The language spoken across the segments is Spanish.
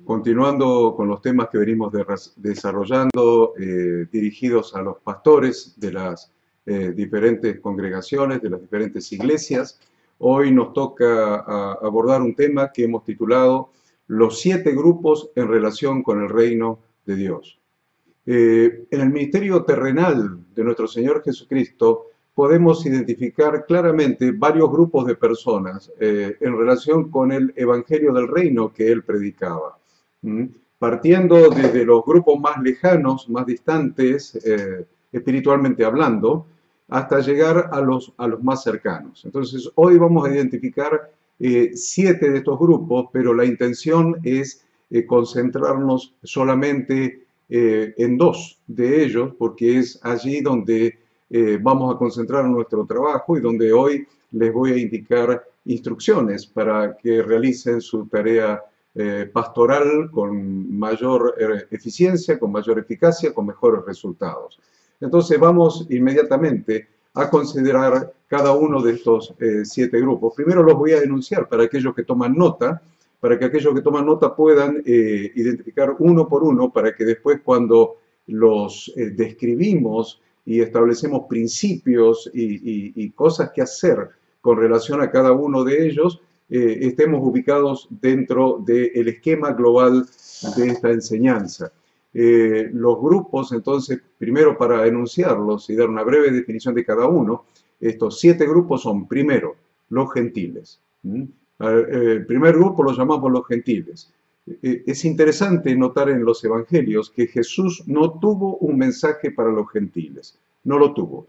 Continuando con los temas que venimos desarrollando, dirigidos a los pastores de las diferentes congregaciones, de las diferentes iglesias, hoy nos toca abordar un tema que hemos titulado Los 7 grupos en relación con el reino de Dios. En el ministerio terrenal de nuestro Señor Jesucristo podemos identificar claramente varios grupos de personas en relación con el evangelio del reino que Él predicaba. Partiendo desde los grupos más lejanos, más distantes, espiritualmente hablando, hasta llegar a los más cercanos. Entonces, hoy vamos a identificar 7 de estos grupos, pero la intención es concentrarnos solamente en 2 de ellos, porque es allí donde vamos a concentrar nuestro trabajo y donde hoy les voy a indicar instrucciones para que realicen su tarea pastoral con mayor eficiencia, con mayor eficacia, con mejores resultados. Entonces vamos inmediatamente a considerar cada uno de estos 7 grupos. Primero los voy a enunciar para aquellos que toman nota, para que aquellos que toman nota puedan identificar uno por uno, para que después cuando los describimos y establecemos principios y cosas que hacer con relación a cada uno de ellos, estemos ubicados dentro del esquema global de esta enseñanza. Los grupos, entonces, primero para enunciarlos y dar una breve definición de cada uno, estos 7 grupos son, primero, los gentiles. El primer grupo lo llamamos los gentiles. Es interesante notar en los evangelios que Jesús no tuvo un mensaje para los gentiles, no lo tuvo.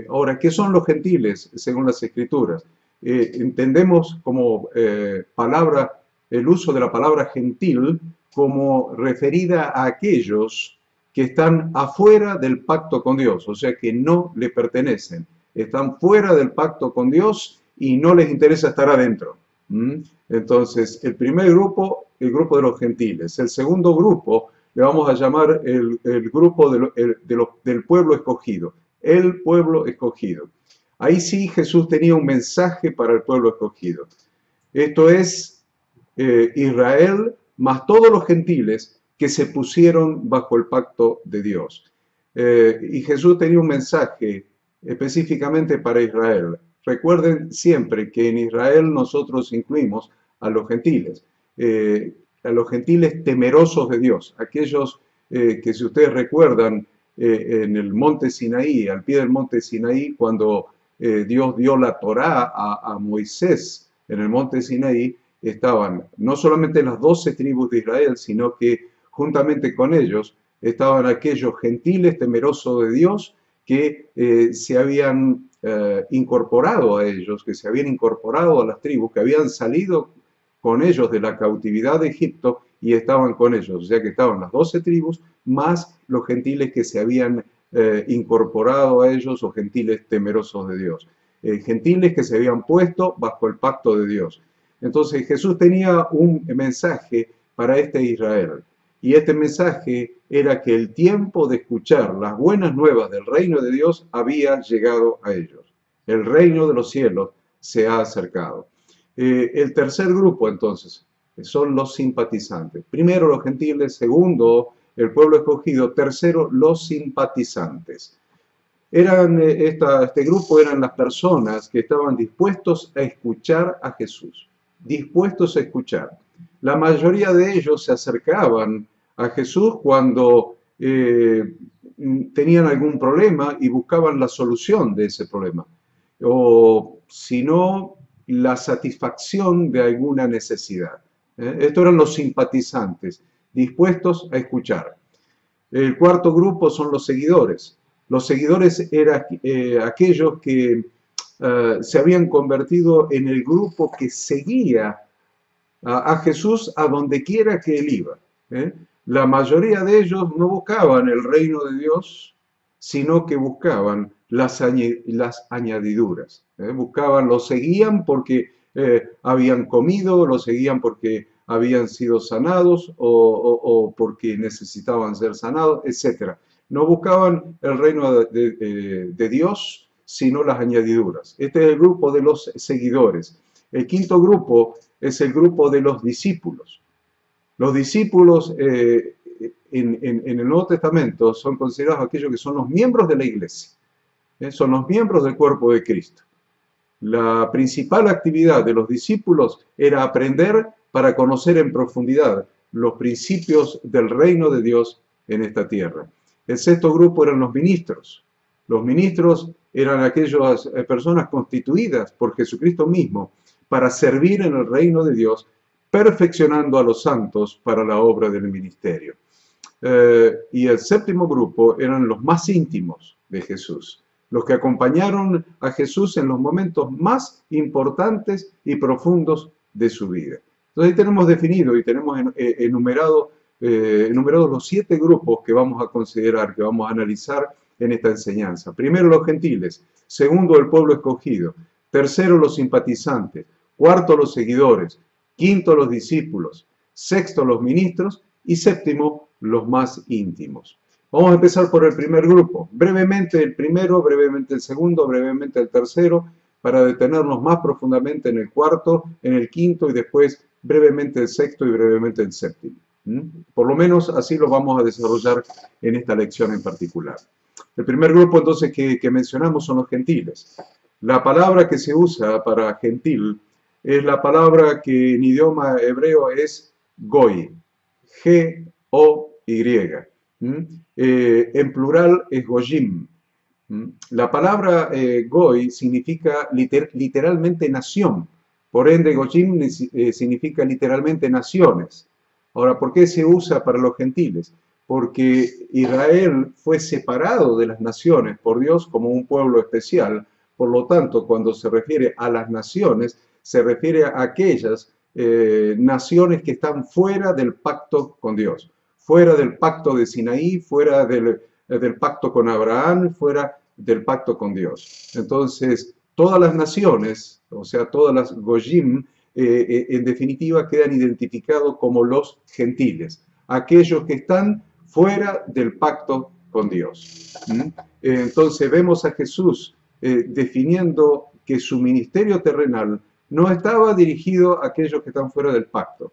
Ahora, ¿qué son los gentiles según las Escrituras? Entendemos como el uso de la palabra gentil como referida a aquellos que están afuera del pacto con Dios, o sea que no le pertenecen, están fuera del pacto con Dios y no les interesa estar adentro. Entonces, el primer grupo, el grupo de los gentiles. El segundo grupo le vamos a llamar el grupo del pueblo escogido, el pueblo escogido. Ahí sí Jesús tenía un mensaje para el pueblo escogido. Esto es Israel más todos los gentiles que se pusieron bajo el pacto de Dios. Y Jesús tenía un mensaje específicamente para Israel. Recuerden siempre que en Israel nosotros incluimos a los gentiles temerosos de Dios, aquellos que si ustedes recuerdan en el monte Sinaí, al pie del monte Sinaí, cuando Dios dio la Torá a Moisés en el monte Sinaí, estaban no solamente las 12 tribus de Israel, sino que juntamente con ellos estaban aquellos gentiles temerosos de Dios que se habían incorporado a ellos, que se habían incorporado a las tribus, que habían salido con ellos de la cautividad de Egipto y estaban con ellos. O sea que estaban las 12 tribus más los gentiles que se habían incorporado a ellos, o gentiles temerosos de Dios. Gentiles que se habían puesto bajo el pacto de Dios. Entonces Jesús tenía un mensaje para este Israel. Y este mensaje era que el tiempo de escuchar las buenas nuevas del reino de Dios había llegado a ellos. El reino de los cielos se ha acercado. El tercer grupo, entonces, son los simpatizantes. Primero los gentiles, segundo el pueblo escogido, tercero los simpatizantes. Este grupo eran las personas que estaban dispuestos a escuchar a Jesús, dispuestos a escuchar. La mayoría de ellos se acercaban a Jesús cuando tenían algún problema y buscaban la solución de ese problema, o si no, la satisfacción de alguna necesidad. Estos eran los simpatizantes, dispuestos a escuchar. El cuarto grupo son los seguidores. Los seguidores eran aquellos que se habían convertido en el grupo que seguía a Jesús a donde quiera que él iba. La mayoría de ellos no buscaban el reino de Dios, sino que buscaban las añadiduras. Lo seguían porque habían comido, lo seguían porque habían sido sanados o porque necesitaban ser sanados, etc. No buscaban el reino de Dios, sino las añadiduras. Este es el grupo de los seguidores. El quinto grupo es el grupo de los discípulos. Los discípulos en el Nuevo Testamento son considerados aquellos que son los miembros de la iglesia. Son los miembros del cuerpo de Cristo. La principal actividad de los discípulos era aprender para conocer en profundidad los principios del reino de Dios en esta tierra. El sexto grupo eran los ministros. Los ministros eran aquellas personas constituidas por Jesucristo mismo para servir en el reino de Dios, perfeccionando a los santos para la obra del ministerio. Y el séptimo grupo eran los más íntimos de Jesús, los que acompañaron a Jesús en los momentos más importantes y profundos de su vida. Entonces ahí tenemos definido y tenemos enumerados los 7 grupos que vamos a considerar, que vamos a analizar en esta enseñanza. Primero, los gentiles. Segundo, el pueblo escogido. Tercero, los simpatizantes. Cuarto, los seguidores. Quinto, los discípulos. Sexto, los ministros. Y séptimo, los más íntimos. Vamos a empezar por el primer grupo. Brevemente el primero, brevemente el segundo, brevemente el tercero, para detenernos más profundamente en el cuarto, en el quinto y después brevemente el sexto y brevemente el séptimo. Por lo menos así lo vamos a desarrollar en esta lección en particular. El primer grupo entonces que mencionamos son los gentiles. La palabra que se usa para gentil es la palabra que en idioma hebreo es goy, G-O-Y. En plural es goyim. La palabra goy significa literalmente nación. Por ende, goyim significa literalmente naciones. Ahora, ¿por qué se usa para los gentiles? Porque Israel fue separado de las naciones por Dios como un pueblo especial. Por lo tanto, cuando se refiere a las naciones, se refiere a aquellas naciones que están fuera del pacto con Dios, fuera del pacto de Sinaí, fuera del pacto con Abraham, fuera del pacto con Dios. Entonces, todas las naciones, o sea, todas las goyim, en definitiva quedan identificados como los gentiles, aquellos que están fuera del pacto con Dios. Entonces vemos a Jesús definiendo que su ministerio terrenal no estaba dirigido a aquellos que están fuera del pacto.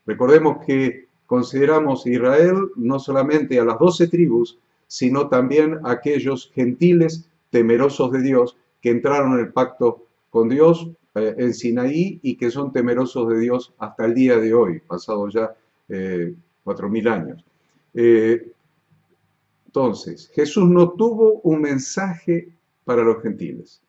Recordemos que consideramos Israel no solamente a las 12 tribus, sino también a aquellos gentiles temerosos de Dios que entraron en el pacto con Dios en Sinaí y que son temerosos de Dios hasta el día de hoy, pasado ya 4000 años. Entonces, Jesús no tuvo un mensaje para los gentiles.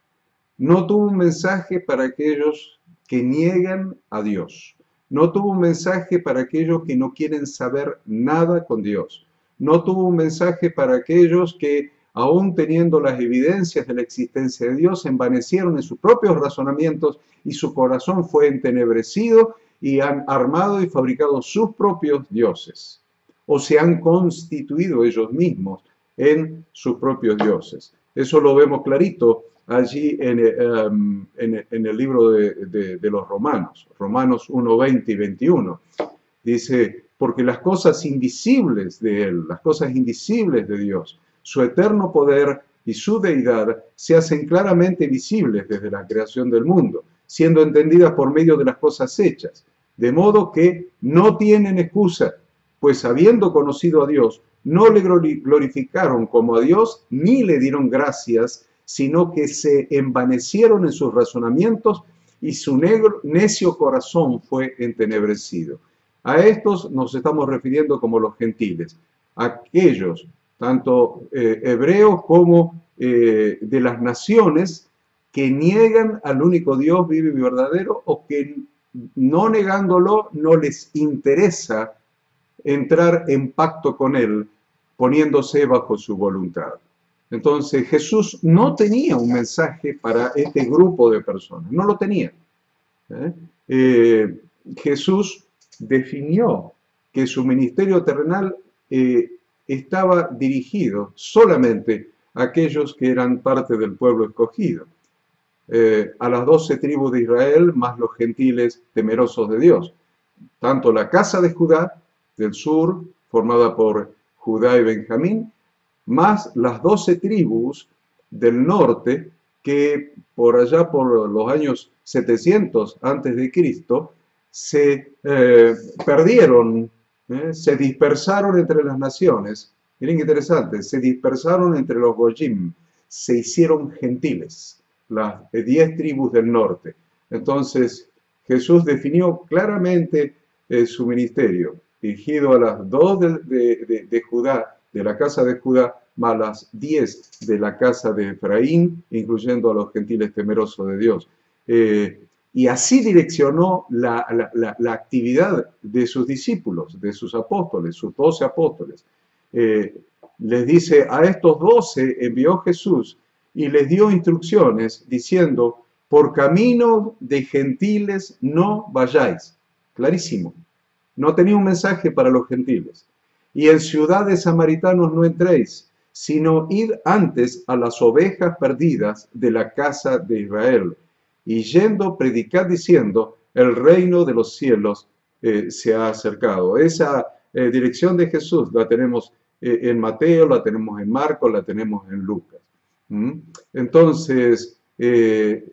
No tuvo un mensaje para aquellos que niegan a Dios. No tuvo un mensaje para aquellos que no quieren saber nada con Dios. No tuvo un mensaje para aquellos que, aún teniendo las evidencias de la existencia de Dios, se envanecieron en sus propios razonamientos y su corazón fue entenebrecido y han armado y fabricado sus propios dioses. O se han constituido ellos mismos en sus propios dioses. Eso lo vemos clarito allí en el libro de los Romanos, Romanos 1, 20 y 21. Dice, porque las cosas invisibles de Él, las cosas invisibles de Dios, su eterno poder y su deidad se hacen claramente visibles desde la creación del mundo, siendo entendidas por medio de las cosas hechas, de modo que no tienen excusa, pues habiendo conocido a Dios, no le glorificaron como a Dios, ni le dieron gracias, sino que se envanecieron en sus razonamientos y su necio corazón fue entenebrecido. A estos nos estamos refiriendo como los gentiles, aquellos, tanto hebreos como de las naciones, que niegan al único Dios vivo y verdadero, o que no negándolo no les interesa entrar en pacto con Él, poniéndose bajo su voluntad. Entonces Jesús no tenía un mensaje para este grupo de personas, no lo tenía. Jesús definió que su ministerio terrenal estaba dirigido solamente a aquellos que eran parte del pueblo escogido, a las 12 tribus de Israel, más los gentiles temerosos de Dios. tanto la casa de Judá del sur, formada por Judá y Benjamín, más las 12 tribus del norte que por allá por los años 700 antes de Cristo se perdieron, se dispersaron entre las naciones. Miren qué interesante, se dispersaron entre los Goyim, se hicieron gentiles, las 10 tribus del norte. Entonces Jesús definió claramente su ministerio, dirigido a las 2 de Judá, de la casa de Judá, más las 10 de la casa de Efraín, incluyendo a los gentiles temerosos de Dios. Y así direccionó la actividad de sus discípulos, de sus apóstoles, sus 12 apóstoles. Les dice, a estos 12 envió Jesús y les dio instrucciones diciendo, por camino de gentiles no vayáis. Clarísimo. No tenía un mensaje para los gentiles. Y en ciudades samaritanos no entréis, sino id antes a las ovejas perdidas de la casa de Israel. Y yendo, predicad diciendo, el reino de los cielos se ha acercado. Esa dirección de Jesús la tenemos en Mateo, la tenemos en Marcos, la tenemos en Lucas. Entonces,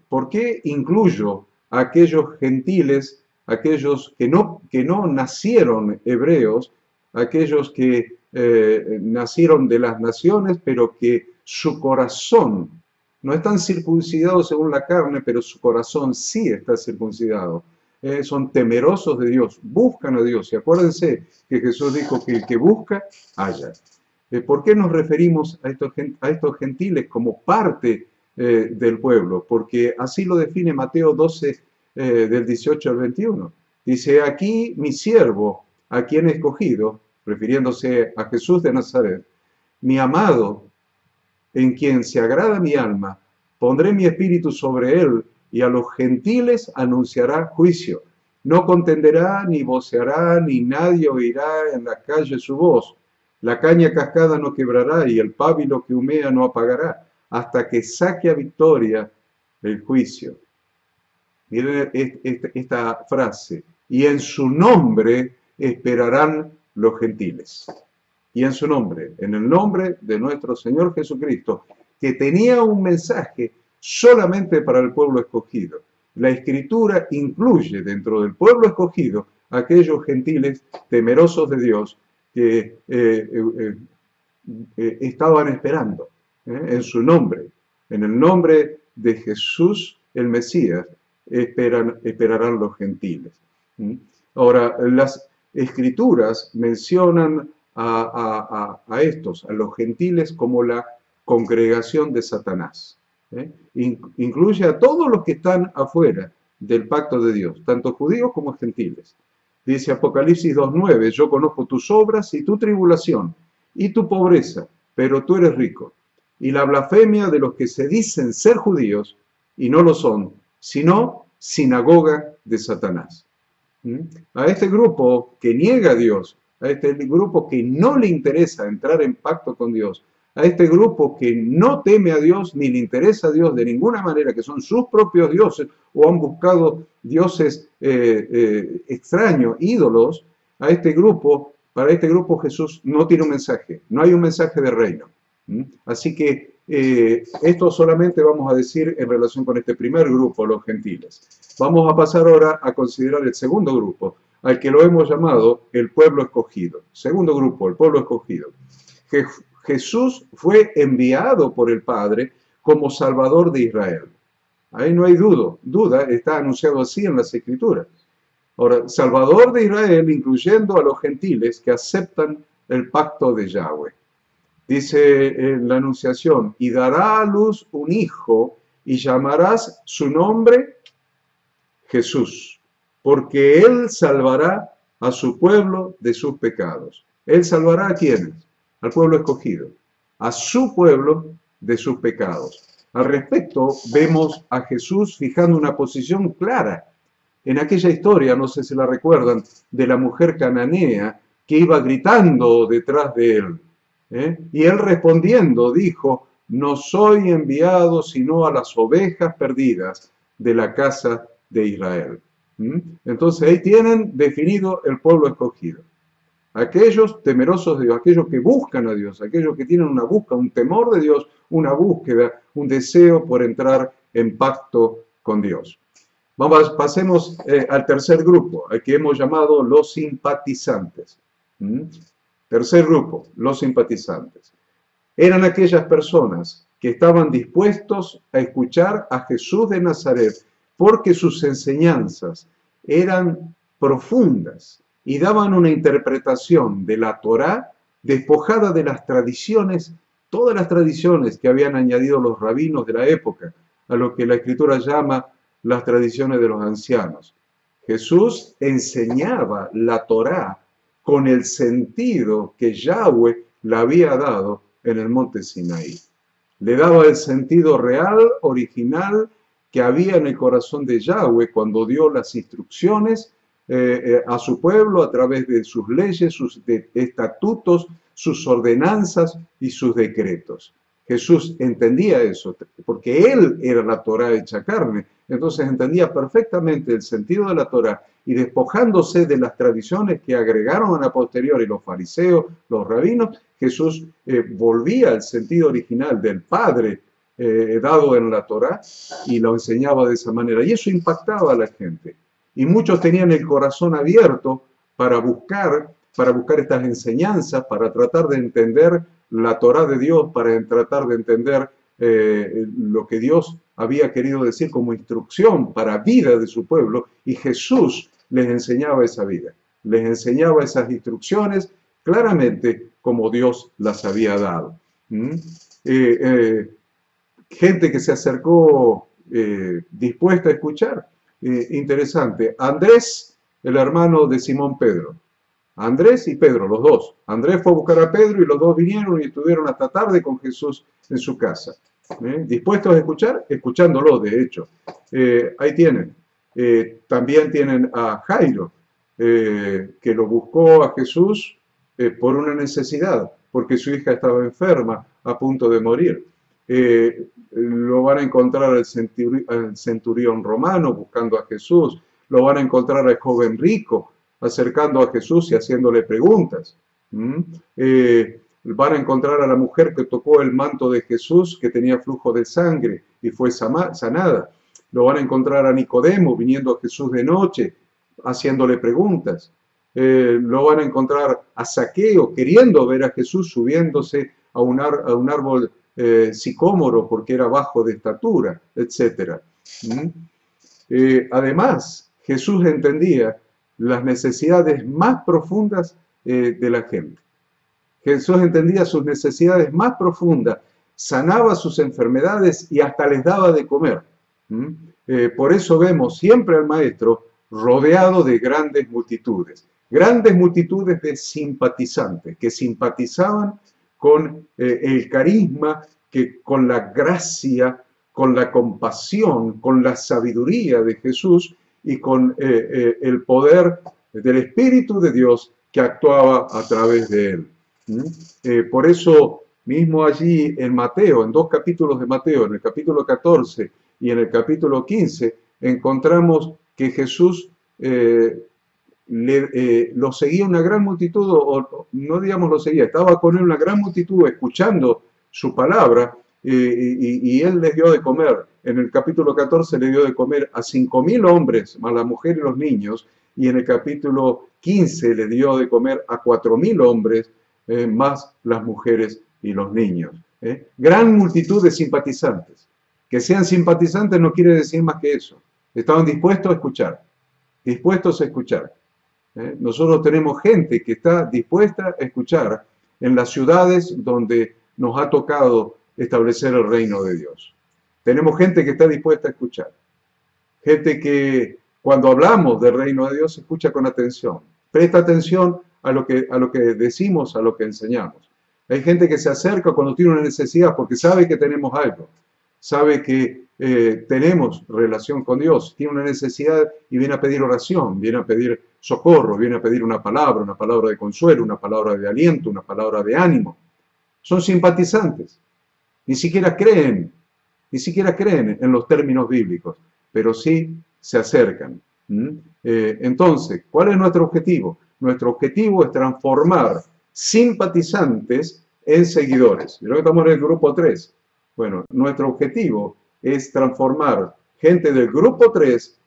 ¿por qué incluyo a aquellos gentiles, aquellos que no nacieron hebreos, aquellos que nacieron de las naciones, pero que su corazón no están circuncidados según la carne, pero su corazón sí está circuncidado? Son temerosos de Dios, buscan a Dios. Y acuérdense que Jesús dijo que el que busca, halla. ¿Por qué nos referimos a estos gentiles como parte del pueblo? Porque así lo define Mateo 12, del 18 al 21. Dice, aquí mi siervo, a quien he escogido, refiriéndose a Jesús de Nazaret, mi amado, en quien se agrada mi alma, pondré mi espíritu sobre él, y a los gentiles anunciará juicio. No contenderá, ni voceará, ni nadie oirá en la calle su voz. La caña cascada no quebrará, y el pábilo que humea no apagará, hasta que saque a victoria el juicio. Miren esta frase, y en su nombre esperarán los gentiles. Y en su nombre, en el nombre de nuestro Señor Jesucristo, que tenía un mensaje solamente para el pueblo escogido. La Escritura incluye dentro del pueblo escogido a aquellos gentiles temerosos de Dios que estaban esperando en su nombre, en el nombre de Jesús el Mesías, esperarán los gentiles. Ahora, las Escrituras mencionan a los gentiles, como la congregación de Satanás. Incluye a todos los que están afuera del pacto de Dios, tanto judíos como gentiles. Dice Apocalipsis 2:9, yo conozco tus obras y tu tribulación y tu pobreza, pero tú eres rico. Y la blasfemia de los que se dicen ser judíos y no lo son, sino sinagoga de Satanás. A este grupo que niega a Dios, a este grupo que no le interesa entrar en pacto con Dios, a este grupo que no teme a Dios ni le interesa a Dios de ninguna manera, que son sus propios dioses o han buscado dioses extraños, ídolos, para este grupo Jesús no tiene un mensaje, no hay un mensaje de reino. Así que esto solamente vamos a decir en relación con este primer grupo, los gentiles. Vamos a pasar ahora a considerar el segundo grupo, al que lo hemos llamado el pueblo escogido. Segundo grupo, el pueblo escogido. Jesús fue enviado por el Padre como Salvador de Israel. Ahí no hay duda, está anunciado así en las Escrituras. Ahora, Salvador de Israel, incluyendo a los gentiles que aceptan el pacto de Yahweh. Dice en la Anunciación, y dará a luz un hijo, y llamarás su nombre Jesús, porque él salvará a su pueblo de sus pecados. ¿Él salvará a quiénes? Al pueblo escogido, a su pueblo de sus pecados. Al respecto, vemos a Jesús fijando una posición clara en aquella historia, no sé si la recuerdan, de la mujer cananea que iba gritando detrás de él. Y él respondiendo dijo, no soy enviado sino a las ovejas perdidas de la casa de Israel. ¿Mm? Entonces ahí tienen definido el pueblo escogido. Aquellos temerosos de Dios, aquellos que buscan a Dios, aquellos que tienen una búsqueda, un temor de Dios, una búsqueda, un deseo por entrar en pacto con Dios. Pasemos al tercer grupo, al que hemos llamado los simpatizantes. ¿Mm? Tercer grupo, los simpatizantes. Eran aquellas personas que estaban dispuestos a escuchar a Jesús de Nazaret porque sus enseñanzas eran profundas y daban una interpretación de la Torá despojada de las tradiciones, todas las tradiciones que habían añadido los rabinos de la época, a lo que la Escritura llama las tradiciones de los ancianos. Jesús enseñaba la Torá con el sentido que Yahweh le había dado en el monte Sinaí. Le daba el sentido real, original, que había en el corazón de Yahweh cuando dio las instrucciones a su pueblo a través de sus leyes, sus estatutos, sus ordenanzas y sus decretos. Jesús entendía eso, porque Él era la Torá hecha carne, entonces entendía perfectamente el sentido de la Torá y despojándose de las tradiciones que agregaron a la posteriori los fariseos, los rabinos, Jesús volvía al sentido original del Padre dado en la Torá y lo enseñaba de esa manera. Y eso impactaba a la gente. Y muchos tenían el corazón abierto para buscar estas enseñanzas, para tratar de entender la Torá de Dios, para tratar de entender lo que Dios había querido decir como instrucción para vida de su pueblo, y Jesús les enseñaba esa vida, les enseñaba esas instrucciones claramente como Dios las había dado. Gente que se acercó dispuesta a escuchar. Interesante. Andrés, el hermano de Simón Pedro. Andrés y Pedro, los dos. Andrés fue a buscar a Pedro y los dos vinieron y estuvieron hasta tarde con Jesús en su casa. ¿Dispuestos a escuchar? Escuchándolo, de hecho. Ahí tienen. También tienen a Jairo, que lo buscó a Jesús por una necesidad, porque su hija estaba enferma, a punto de morir. Lo van a encontrar al centurión romano buscando a Jesús. Lo van a encontrar al joven rico acercando a Jesús y haciéndole preguntas. Van a encontrar a la mujer que tocó el manto de Jesús, que tenía flujo de sangre y fue sanada. Lo van a encontrar a Nicodemo viniendo a Jesús de noche, haciéndole preguntas. Lo van a encontrar a Zaqueo queriendo ver a Jesús subiéndose a un árbol sicómoro porque era bajo de estatura, etc. Además, Jesús entendía las necesidades más profundas de la gente. Jesús entendía sus necesidades más profundas, sanaba sus enfermedades y hasta les daba de comer. Por eso vemos siempre al Maestro rodeado de grandes multitudes de simpatizantes, que simpatizaban con el carisma, con la gracia, con la compasión, con la sabiduría de Jesús y con el poder del Espíritu de Dios que actuaba a través de él. Por eso mismo allí en Mateo, en dos capítulos de Mateo, en el capítulo 14 y en el capítulo 15, encontramos que Jesús lo seguía una gran multitud, o no digamos lo seguía, estaba con él una gran multitud escuchando su palabra, y él les dio de comer. En el capítulo 14 le dio de comer a 5.000 hombres, más la mujer y los niños, y en el capítulo 15 le dio de comer a 4.000 hombres, más las mujeres y los niños. Gran multitud de simpatizantes. Que sean simpatizantes no quiere decir más que eso. Estaban dispuestos a escuchar, dispuestos a escuchar. Nosotros tenemos gente que está dispuesta a escuchar en las ciudades donde nos ha tocado establecer el reino de Dios. Tenemos gente que está dispuesta a escuchar. Gente que cuando hablamos del reino de Dios escucha con atención. Presta atención a lo que decimos, a lo que enseñamos. Hay gente que se acerca cuando tiene una necesidad porque sabe que tenemos algo. Sabe que tenemos relación con Dios, tiene una necesidad y viene a pedir oración, viene a pedir socorro, viene a pedir una palabra de consuelo, una palabra de aliento, una palabra de ánimo. Son simpatizantes, ni siquiera creen en los términos bíblicos, pero sí se acercan. Entonces, ¿cuál es nuestro objetivo? Nuestro objetivo es transformar simpatizantes en seguidores. Creo que estamos en el grupo 3. Bueno, nuestro objetivo es transformar gente del grupo 3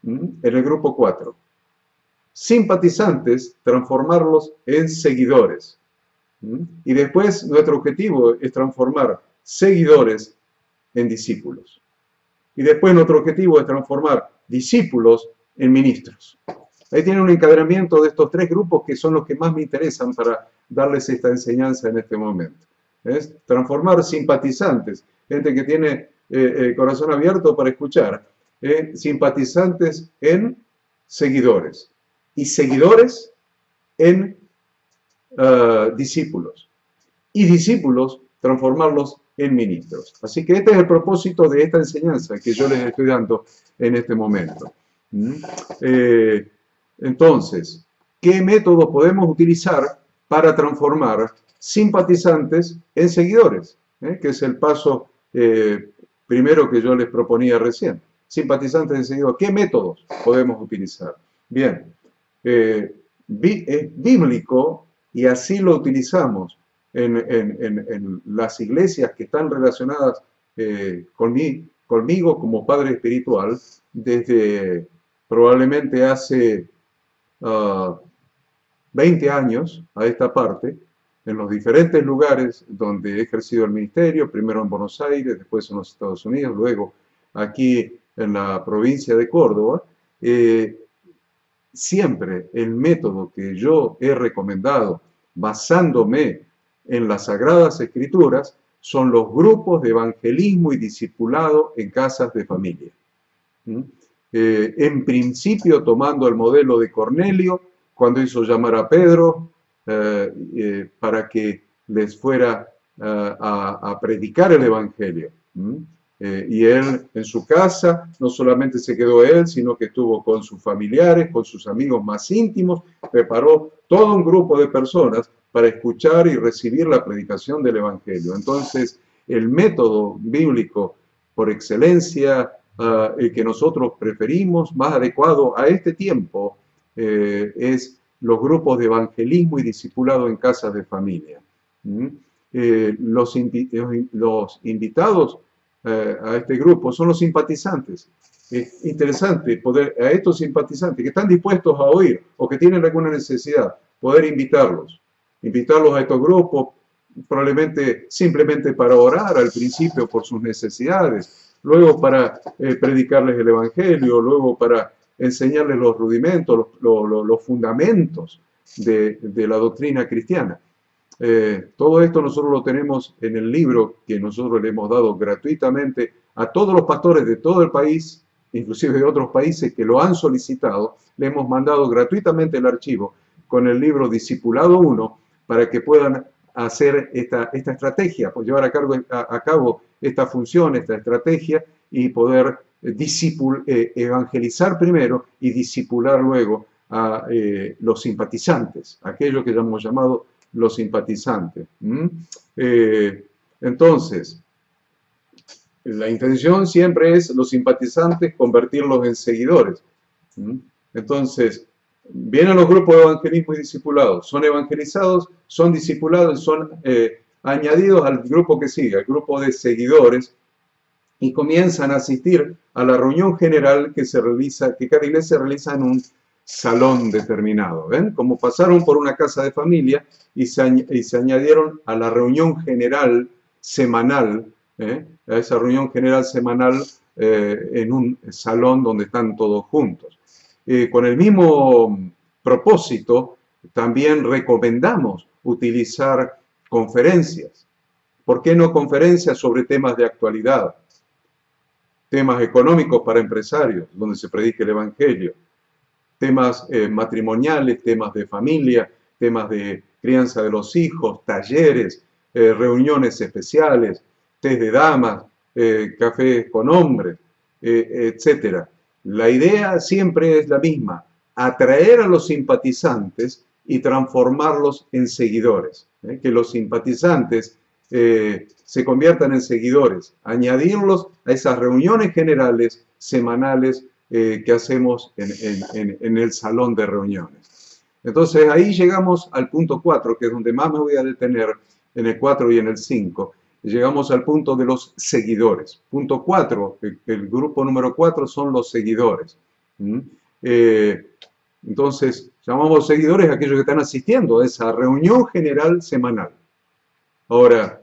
en el grupo 4. Simpatizantes, transformarlos en seguidores. Y después nuestro objetivo es transformar seguidores en discípulos. Y después nuestro objetivo es transformar discípulos en ministros. Ahí tienen un encadenamiento de estos 3 grupos que son los que más me interesan para darles esta enseñanza en este momento. ¿Es? Transformar simpatizantes, gente que tiene el corazón abierto para escuchar, simpatizantes en seguidores y seguidores en discípulos y discípulos transformarlos en ministros. Así que este es el propósito de esta enseñanza que yo les estoy dando en este momento. Entonces, ¿qué métodos podemos utilizar para transformar simpatizantes en seguidores? Que es el paso primero que yo les proponía recién. Simpatizantes en seguidores. ¿Qué métodos podemos utilizar? Bien, es bíblico y así lo utilizamos en las iglesias que están relacionadas conmigo como padre espiritual desde probablemente hace 20 años a esta parte, en los diferentes lugares donde he ejercido el ministerio, primero en Buenos Aires, después en los Estados Unidos, luego aquí en la provincia de Córdoba. Siempre el método que yo he recomendado, basándome en las Sagradas Escrituras, son los grupos de evangelismo y discipulado en casas de familia. En principio, tomando el modelo de Cornelio, cuando hizo llamar a Pedro para que les fuera a predicar el Evangelio. Y él en su casa, no solamente se quedó él, sino que estuvo con sus familiares, con sus amigos más íntimos, preparó todo un grupo de personas para escuchar y recibir la predicación del Evangelio. Entonces, el método bíblico por excelencia, el que nosotros preferimos, más adecuado a este tiempo, es los grupos de evangelismo y discipulado en casas de familia. Los invitados a este grupo son los simpatizantes. Es interesante poder a estos simpatizantes que están dispuestos a oír o que tienen alguna necesidad, poder invitarlos a estos grupos, probablemente simplemente para orar al principio por sus necesidades, luego para predicarles el Evangelio, luego para enseñarles los rudimentos, los fundamentos de la doctrina cristiana. Todo esto nosotros lo tenemos en el libro que nosotros le hemos dado gratuitamente a todos los pastores de todo el país, inclusive de otros países que lo han solicitado. Le hemos mandado gratuitamente el archivo con el libro Discipulado 1 para que puedan hacer esta estrategia, pues llevar a cabo esta función, esta estrategia y poder evangelizar primero y discipular luego a los simpatizantes, aquellos que ya hemos llamado los simpatizantes. Entonces, la intención siempre es los simpatizantes convertirlos en seguidores. Entonces, vienen los grupos de evangelismo y discipulados, son evangelizados, son discipulados, son añadidos al grupo que sigue, al grupo de seguidores, y comienzan a asistir a la reunión general que cada iglesia realiza en un salón determinado. ¿Ven? Como pasaron por una casa de familia y se añadieron a la reunión general semanal, a esa reunión general semanal en un salón donde están todos juntos. Con el mismo propósito, también recomendamos utilizar conferencias. ¿Por qué no conferencias sobre temas de actualidad? Temas económicos para empresarios, donde se predique el Evangelio. Temas matrimoniales, temas de familia, temas de crianza de los hijos, talleres, reuniones especiales, tés de damas, cafés con hombres, etc. La idea siempre es la misma, atraer a los simpatizantes y transformarlos en seguidores. Que los simpatizantes se conviertan en seguidores, añadirlos a esas reuniones generales, semanales, que hacemos en el salón de reuniones. Entonces ahí llegamos al punto 4, que es donde más me voy a detener, en el 4 y en el 5. Llegamos al punto de los seguidores. Punto 4, el grupo número 4 son los seguidores. Entonces, llamamos seguidores a aquellos que están asistiendo a esa reunión general semanal. Ahora,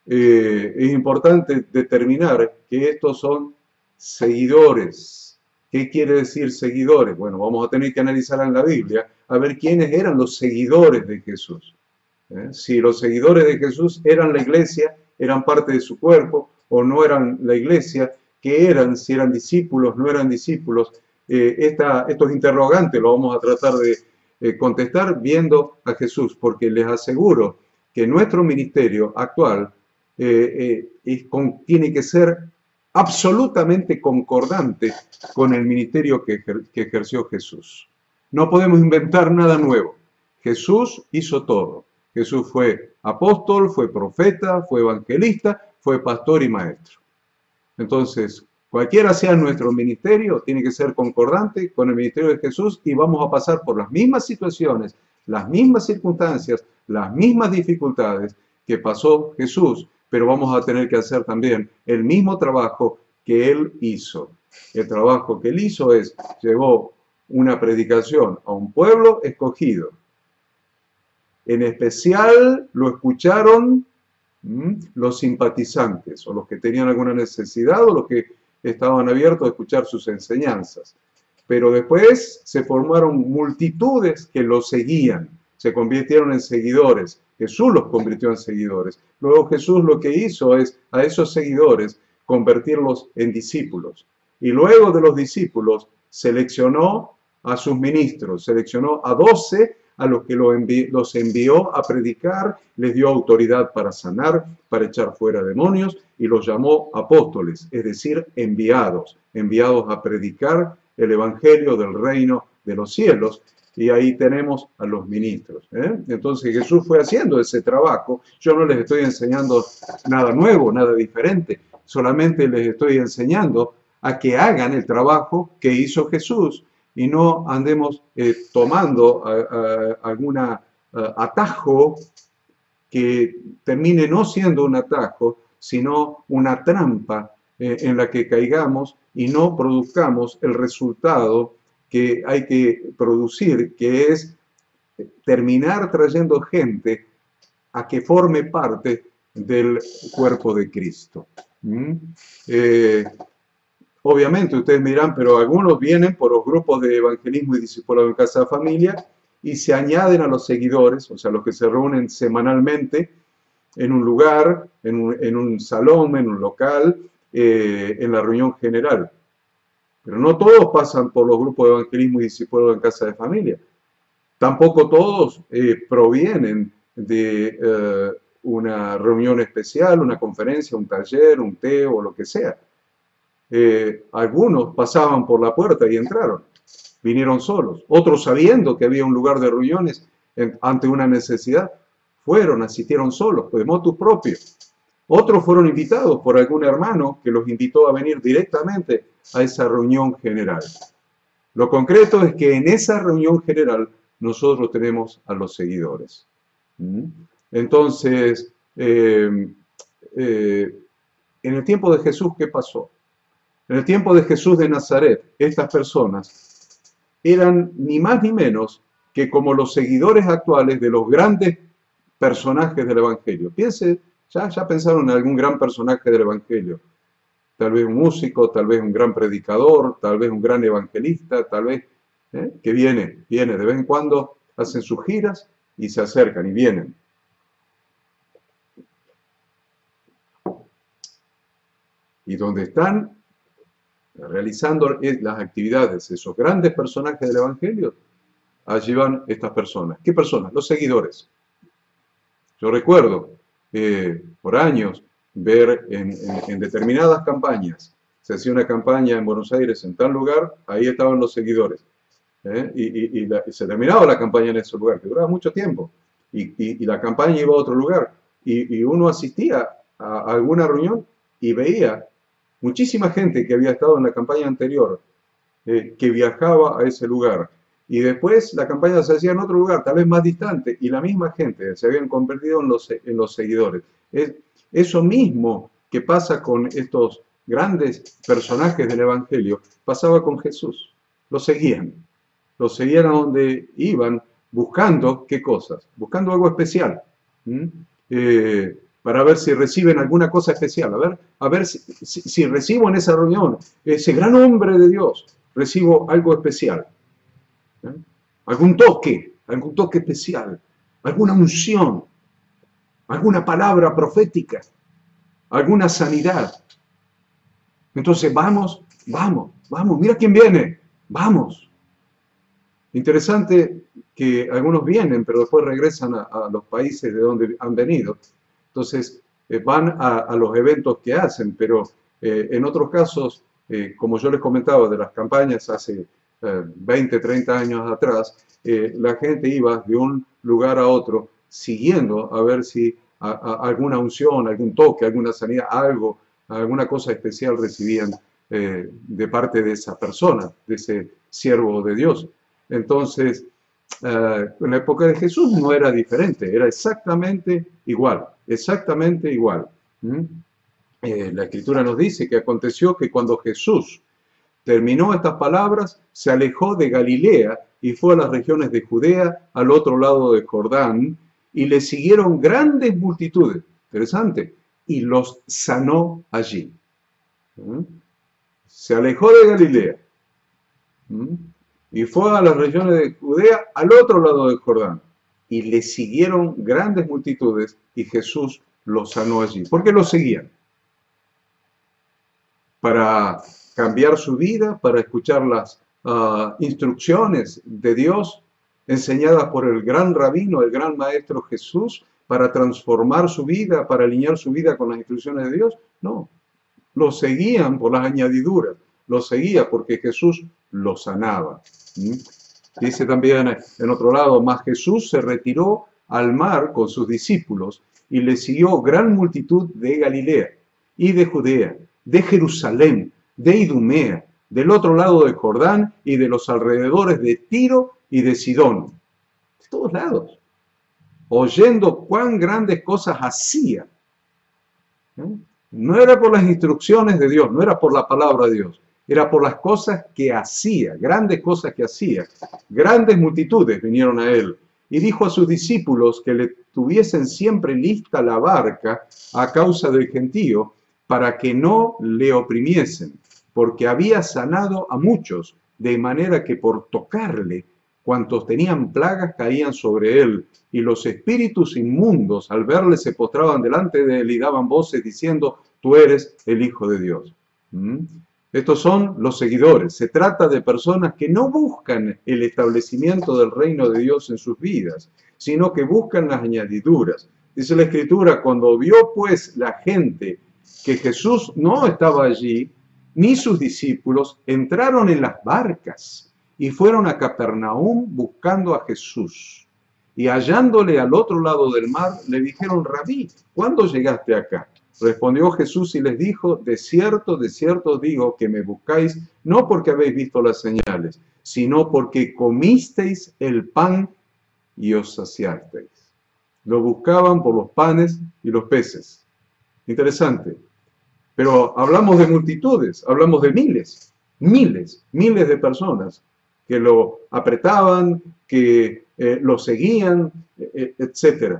es importante determinar que estos son seguidores. ¿Qué quiere decir seguidores? Bueno, vamos a tener que analizar en la Biblia a ver quiénes eran los seguidores de Jesús. Si los seguidores de Jesús eran la iglesia, eran parte de su cuerpo, o no eran la iglesia, ¿qué eran? Si eran discípulos, no eran discípulos. Estos interrogantes los vamos a tratar de contestar viendo a Jesús, porque les aseguro que nuestro ministerio actual tiene que ser absolutamente concordante con el ministerio que ejerció Jesús. No podemos inventar nada nuevo. Jesús hizo todo. Jesús fue apóstol, fue profeta, fue evangelista, fue pastor y maestro. Entonces, cualquiera sea nuestro ministerio, tiene que ser concordante con el ministerio de Jesús y vamos a pasar por las mismas situaciones, las mismas circunstancias, las mismas dificultades que pasó Jesús, pero vamos a tener que hacer también el mismo trabajo que Él hizo. El trabajo que Él hizo es, llevó una predicación a un pueblo escogido. En especial lo escucharon los simpatizantes, o los que tenían alguna necesidad, o los que estaban abiertos a escuchar sus enseñanzas. Pero después se formaron multitudes que lo seguían, se convirtieron en seguidores. Jesús los convirtió en seguidores. Luego Jesús lo que hizo es a esos seguidores convertirlos en discípulos. Y luego de los discípulos seleccionó a sus ministros, seleccionó a 12 a los que los envió a predicar, les dio autoridad para sanar, para echar fuera demonios, y los llamó apóstoles, es decir, enviados a predicar el evangelio del reino de los cielos, y ahí tenemos a los ministros. Entonces Jesús fue haciendo ese trabajo. Yo no les estoy enseñando nada nuevo, nada diferente, solamente les estoy enseñando a que hagan el trabajo que hizo Jesús, y no andemos tomando algún atajo que termine no siendo un atajo, sino una trampa en la que caigamos y no produzcamos el resultado que hay que producir, que es terminar trayendo gente a que forme parte del cuerpo de Cristo. Obviamente ustedes me dirán, pero algunos vienen por los grupos de evangelismo y discipulado en casa de familia y se añaden a los seguidores, o sea, los que se reúnen semanalmente en un lugar, en un salón, en un local, en la reunión general. Pero no todos pasan por los grupos de evangelismo y discipulado en casa de familia. Tampoco todos provienen de una reunión especial, una conferencia, un taller, un té o lo que sea. Algunos pasaban por la puerta y entraron, vinieron solos. Otros, sabiendo que había un lugar de reuniones ante una necesidad, fueron, asistieron solos, de motu propio. Otros fueron invitados por algún hermano que los invitó a venir directamente a esa reunión general. Lo concreto es que en esa reunión general nosotros tenemos a los seguidores. Entonces, en el tiempo de Jesús, ¿qué pasó? En el tiempo de Jesús de Nazaret, estas personas eran ni más ni menos que como los seguidores actuales de los grandes personajes del Evangelio. Piense, ya pensaron en algún gran personaje del Evangelio. Tal vez un músico, tal vez un gran predicador, tal vez un gran evangelista, tal vez, que viene de vez en cuando, hacen sus giras y se acercan y vienen. Y donde están realizando las actividades, esos grandes personajes del Evangelio, allí van estas personas. ¿Qué personas? Los seguidores. Yo recuerdo por años ver en determinadas campañas, se hacía una campaña en Buenos Aires en tal lugar, ahí estaban los seguidores. Y se terminaba la campaña en ese lugar, que duraba mucho tiempo, y la campaña iba a otro lugar, y uno asistía a alguna reunión y veía muchísima gente que había estado en la campaña anterior que viajaba a ese lugar. Y después la campaña se hacía en otro lugar, tal vez más distante, y la misma gente se habían convertido en los seguidores. Es eso mismo que pasa con estos grandes personajes del Evangelio, pasaba con Jesús. Lo seguían a donde iban, buscando, ¿qué cosas? Buscando algo especial. ¿Mm? Para ver si reciben alguna cosa especial, a ver si recibo en esa reunión, ese gran hombre de Dios, recibo algo especial. ¿Eh? Algún toque especial, alguna unción, alguna palabra profética, alguna sanidad. Entonces vamos, mira quién viene, vamos. Interesante que algunos vienen, pero después regresan a los países de donde han venido. Entonces van a los eventos que hacen, pero en otros casos, como yo les comentaba de las campañas hace 20, 30 años atrás, la gente iba de un lugar a otro siguiendo a ver si alguna unción, algún toque, alguna sanidad, algo, alguna cosa especial recibían de parte de esa persona, de ese siervo de Dios. Entonces, en la época de Jesús no era diferente, era exactamente igual, exactamente igual. La Escritura nos dice que aconteció que cuando Jesús terminó estas palabras, se alejó de Galilea y fue a las regiones de Judea, al otro lado de Jordán, y le siguieron grandes multitudes. Interesante. Y los sanó allí. Se alejó de Galilea y fue a las regiones de Judea, al otro lado del Jordán. Y le siguieron grandes multitudes y Jesús los sanó allí. ¿Por qué los seguían? Para cambiar su vida, para escuchar las instrucciones de Dios enseñadas por el gran rabino, el gran maestro Jesús, para transformar su vida, para alinear su vida con las instrucciones de Dios. No, lo seguían por las añadiduras, lo seguía porque Jesús lo sanaba. Dice también en otro lado, mas Jesús se retiró al mar con sus discípulos y le siguió gran multitud de Galilea y de Judea, de Jerusalén, de Idumea, del otro lado del Jordán y de los alrededores de Tiro y de Sidón. De todos lados. Oyendo cuán grandes cosas hacía. No era por las instrucciones de Dios, no era por la palabra de Dios, era por las cosas que hacía, grandes cosas que hacía. Grandes multitudes vinieron a él y dijo a sus discípulos que le tuviesen siempre lista la barca a causa del gentío, para que no le oprimiesen, porque había sanado a muchos, de manera que por tocarle, cuantos tenían plagas caían sobre él, y los espíritus inmundos al verle se postraban delante de él y daban voces diciendo, tú eres el Hijo de Dios. Estos son los seguidores. Se trata de personas que no buscan el establecimiento del reino de Dios en sus vidas, sino que buscan las añadiduras. Dice la Escritura, cuando vio pues la gente que Jesús no estaba allí, ni sus discípulos, entraron en las barcas y fueron a Capernaum buscando a Jesús. Y hallándole al otro lado del mar, le dijeron, Rabí, ¿cuándo llegaste acá? Respondió Jesús y les dijo, de cierto os digo que me buscáis, no porque habéis visto las señales, sino porque comisteis el pan y os saciasteis. Lo buscaban por los panes y los peces. Interesante. Pero hablamos de multitudes, hablamos de miles de personas que lo apretaban, que lo seguían, etc.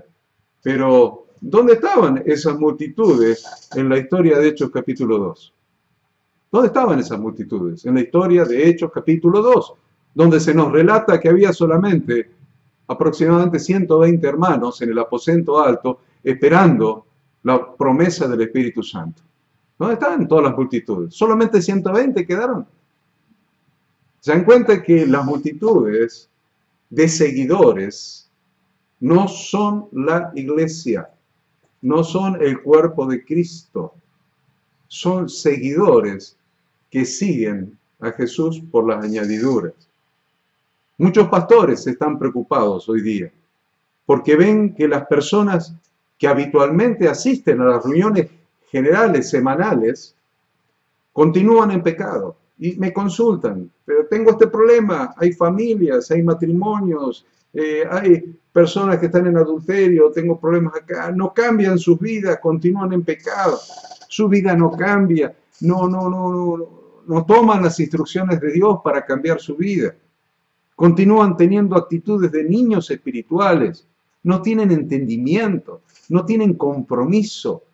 Pero, ¿dónde estaban esas multitudes en la historia de Hechos capítulo 2? ¿Dónde estaban esas multitudes? En la historia de Hechos capítulo 2, donde se nos relata que había solamente aproximadamente 120 hermanos en el aposento alto esperando la promesa del Espíritu Santo. ¿Dónde estaban todas las multitudes? Solamente 120 quedaron. Se dan cuenta que las multitudes de seguidores no son la iglesia, no son el cuerpo de Cristo. Son seguidores que siguen a Jesús por las añadiduras. Muchos pastores están preocupados hoy día porque ven que las personas que habitualmente asisten a las reuniones generales, semanales, continúan en pecado y me consultan, pero tengo este problema, hay familias, hay matrimonios, hay personas que están en adulterio, tengo problemas acá, no cambian sus vidas, continúan en pecado, su vida no cambia, no toman las instrucciones de Dios para cambiar su vida, continúan teniendo actitudes de niños espirituales, no tienen entendimiento, no tienen compromiso,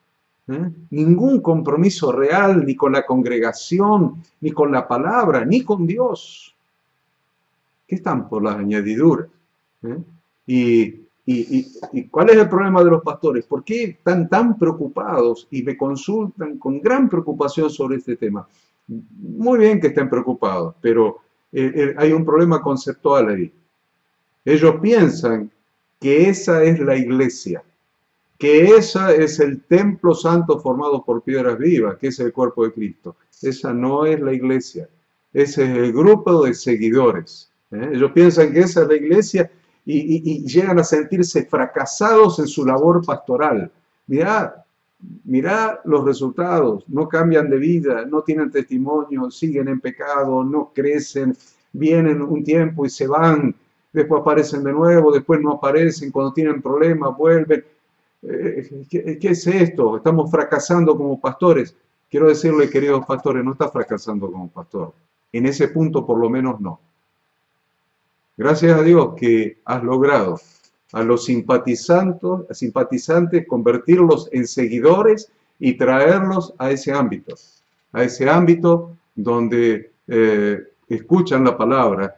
ningún compromiso real, ni con la congregación, ni con la palabra, ni con Dios. ¿Qué están por las añadiduras? ¿Y cuál es el problema de los pastores? ¿Por qué están tan preocupados y me consultan con gran preocupación sobre este tema? Muy bien que estén preocupados, pero hay un problema conceptual ahí. Ellos piensan que esa es la iglesia, que esa es el templo santo formado por piedras vivas, que es el cuerpo de Cristo. Esa no es la iglesia, ese es el grupo de seguidores. Ellos piensan que esa es la iglesia y llegan a sentirse fracasados en su labor pastoral. Mirá los resultados, no cambian de vida, no tienen testimonio, siguen en pecado, no crecen, vienen un tiempo y se van, después aparecen de nuevo, después no aparecen, cuando tienen problemas vuelven. ¿Qué es esto? Estamos fracasando como pastores. Quiero decirle, queridos pastores, no está fracasando como pastor. En ese punto por lo menos no. Gracias a Dios que has logrado a los simpatizantes convertirlos en seguidores y traerlos a ese ámbito donde escuchan la palabra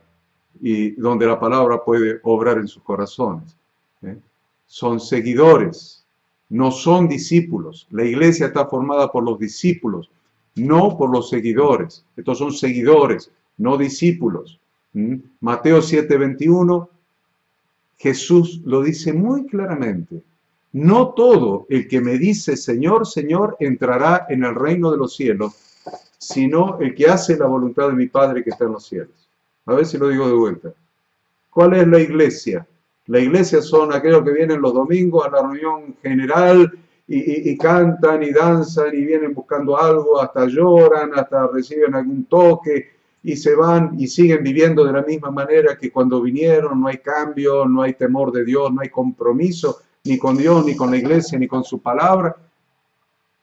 y donde la palabra puede obrar en sus corazones. Son seguidores, no son discípulos. La iglesia está formada por los discípulos, no por los seguidores. Estos son seguidores, no discípulos. Mateo 7:21, Jesús lo dice muy claramente. No todo el que me dice Señor, Señor entrará en el reino de los cielos, sino el que hace la voluntad de mi Padre que está en los cielos. A ver si lo digo de vuelta. ¿Cuál es la iglesia? La iglesia son aquellos que vienen los domingos a la reunión general y cantan y danzan y vienen buscando algo, hasta lloran, hasta reciben algún toque y se van y siguen viviendo de la misma manera que cuando vinieron. No hay cambio, no hay temor de Dios, no hay compromiso ni con Dios, ni con la iglesia, ni con su palabra.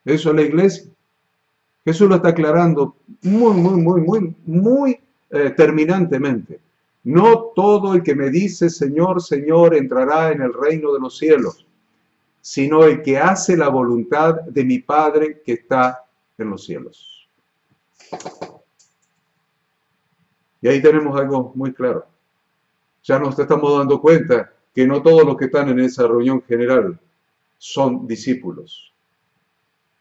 Eso es la iglesia. Jesús lo está aclarando muy terminantemente. No todo el que me dice Señor, Señor entrará en el reino de los cielos, sino el que hace la voluntad de mi Padre que está en los cielos. Y ahí tenemos algo muy claro. Ya nos estamos dando cuenta que no todos los que están en esa reunión general son discípulos.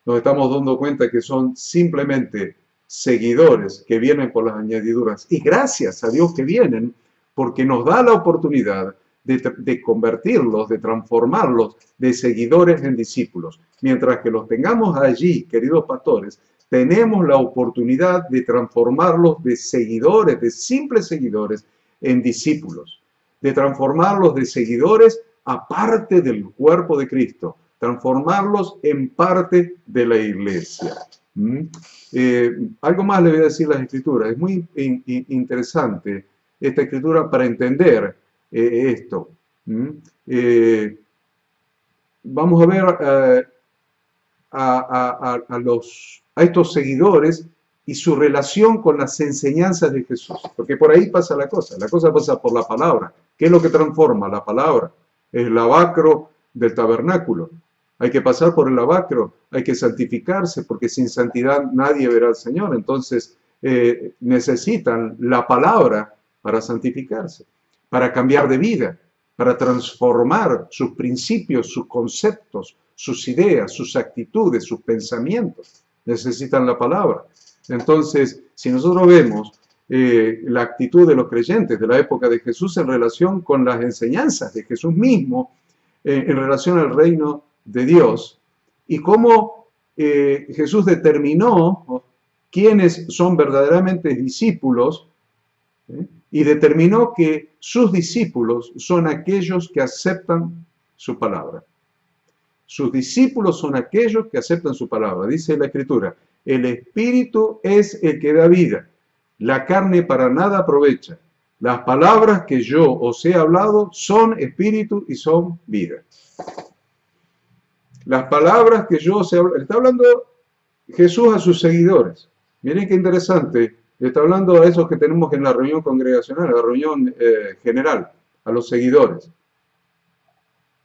Nos estamos dando cuenta que son simplemente seguidores que vienen por las añadiduras. Y gracias a Dios que vienen, porque nos da la oportunidad de convertirlos, de transformarlos de seguidores en discípulos. Mientras que los tengamos allí, queridos pastores, tenemos la oportunidad de transformarlos de seguidores, de simples seguidores, en discípulos. De transformarlos de seguidores a parte del cuerpo de Cristo. Transformarlos en parte de la iglesia. Algo más le voy a decir las escrituras. Es muy interesante esta escritura para entender esto. Vamos a ver a estos seguidores y su relación con las enseñanzas de Jesús. Porque por ahí pasa la cosa. La cosa pasa por la palabra. ¿Qué es lo que transforma? La palabra. Es el lavacro del tabernáculo. Hay que pasar por el lavacro, hay que santificarse, porque sin santidad nadie verá al Señor. Entonces necesitan la palabra para santificarse, para cambiar de vida, para transformar sus principios, sus conceptos, sus ideas, sus actitudes, sus pensamientos. Necesitan la palabra. Entonces, si nosotros vemos la actitud de los creyentes de la época de Jesús en relación con las enseñanzas de Jesús mismo, en relación al reino de Dios, y cómo Jesús determinó quiénes son verdaderamente discípulos, y determinó que sus discípulos son aquellos que aceptan su palabra. Sus discípulos son aquellos que aceptan su palabra. Dice la Escritura, el Espíritu es el que da vida, La carne para nada aprovecha. Las palabras que yo os he hablado son espíritu y son vida. Las palabras que yo os he hablado, está hablando Jesús a sus seguidores. Miren qué interesante, le está hablando a esos que tenemos en la reunión congregacional, la reunión general, a los seguidores.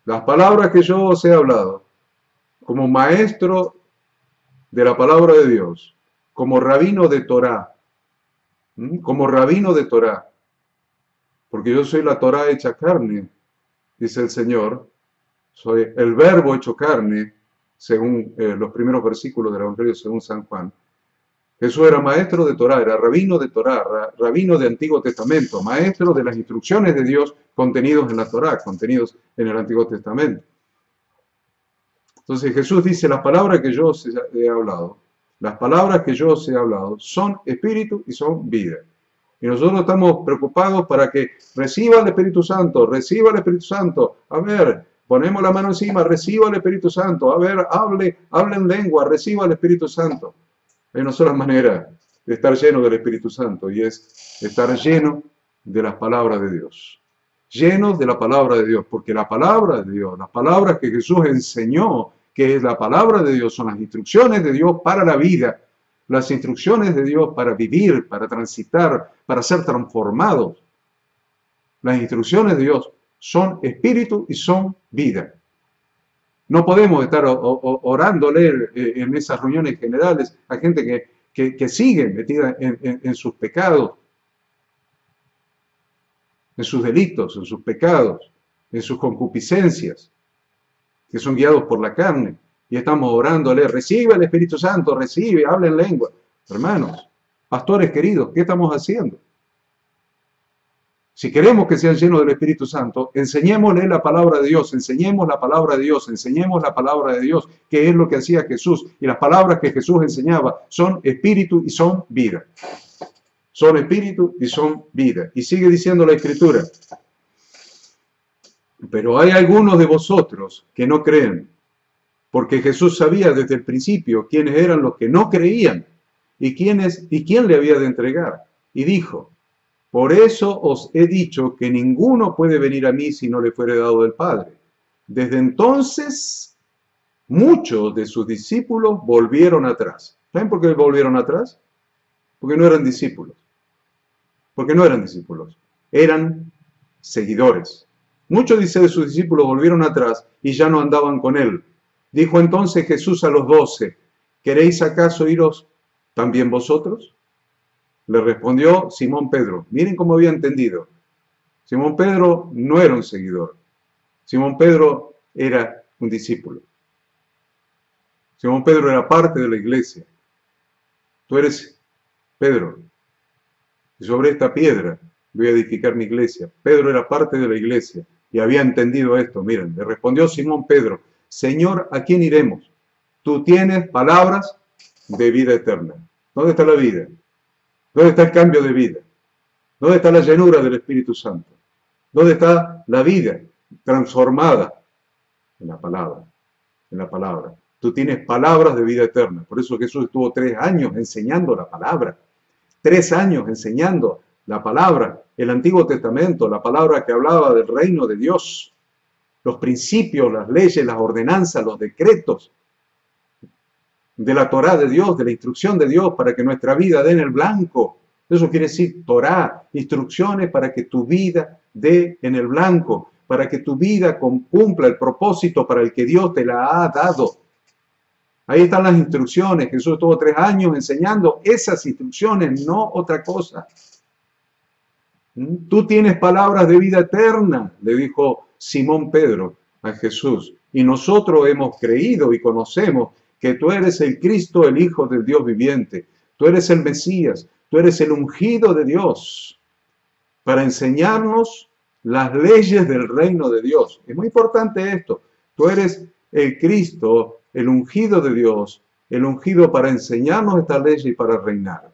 Las palabras que yo os he hablado, como maestro de la palabra de Dios, como rabino de Torá, porque yo soy la Torá hecha carne, dice el Señor, soy el verbo hecho carne, según los primeros versículos del Evangelio según San Juan. Jesús era maestro de Torá, era rabino de Torá, rabino de Antiguo Testamento, maestro de las instrucciones de Dios contenidos en la Torá, contenidos en el Antiguo Testamento. Entonces Jesús dice, las palabras que yo os he hablado, las palabras que yo os he hablado son espíritu y son vida. Y nosotros estamos preocupados para que reciba el Espíritu Santo, reciba el Espíritu Santo. A ver, ponemos la mano encima, reciba el Espíritu Santo. A ver, hable en lengua, reciba el Espíritu Santo. Hay una sola manera de estar lleno del Espíritu Santo y es estar lleno de las palabras de Dios. Llenos de la palabra de Dios, porque la palabra de Dios, las palabras que Jesús enseñó, que es la palabra de Dios, son las instrucciones de Dios para la vida, las instrucciones de Dios para vivir, para transitar, para ser transformados. Las instrucciones de Dios son espíritu y son vida. No podemos estar orándole en esas reuniones generales a gente que sigue metida en sus pecados, en sus delitos, en sus pecados, en sus concupiscencias, que son guiados por la carne. Y estamos orándole, recibe el Espíritu Santo, recibe, habla en lengua. Hermanos, pastores queridos, ¿qué estamos haciendo? Si queremos que sean llenos del Espíritu Santo, enseñémosle la palabra de Dios, enseñemos la palabra de Dios, enseñemos la palabra de Dios, que es lo que hacía Jesús. Y las palabras que Jesús enseñaba son espíritu y son vida. Son espíritu y son vida. Y sigue diciendo la Escritura. Pero hay algunos de vosotros que no creen, porque Jesús sabía desde el principio quiénes eran los que no creían y quién le había de entregar. Y dijo, por eso os he dicho que ninguno puede venir a mí si no le fuere dado del Padre. Desde entonces, muchos de sus discípulos volvieron atrás. ¿Saben por qué volvieron atrás? Porque no eran discípulos. Porque no eran discípulos. Eran seguidores. Muchos de sus discípulos volvieron atrás y ya no andaban con él. Dijo entonces Jesús a los 12, ¿queréis acaso iros también vosotros? Le respondió Simón Pedro. Miren cómo había entendido. Simón Pedro no era un seguidor. Simón Pedro era un discípulo. Simón Pedro era parte de la iglesia. Tú eres Pedro. Y sobre esta piedra voy a edificar mi iglesia. Pedro era parte de la iglesia y había entendido esto. Miren, le respondió Simón Pedro, Señor, ¿a quién iremos? Tú tienes palabras de vida eterna. ¿Dónde está la vida? ¿Dónde está el cambio de vida? ¿Dónde está la llenura del Espíritu Santo? ¿Dónde está la vida transformada? En la palabra. En la palabra. Tú tienes palabras de vida eterna. Por eso Jesús estuvo 3 años enseñando la palabra. 3 años enseñando la palabra, el Antiguo Testamento, la palabra que hablaba del reino de Dios, los principios, las leyes, las ordenanzas, los decretos de la Torá de Dios, de la instrucción de Dios para que nuestra vida dé en el blanco. Eso quiere decir Torá, instrucciones para que tu vida dé en el blanco, para que tu vida cumpla el propósito para el que Dios te la ha dado. Ahí están las instrucciones. Jesús estuvo 3 años enseñando esas instrucciones, no otra cosa. Tú tienes palabras de vida eterna, le dijo Simón Pedro a Jesús. Y nosotros hemos creído y conocemos que tú eres el Cristo, el Hijo del Dios viviente. Tú eres el Mesías, tú eres el ungido de Dios para enseñarnos las leyes del reino de Dios. Es muy importante esto. Tú eres el Cristo, el ungido de Dios, el ungido para enseñarnos estas leyes y para reinar.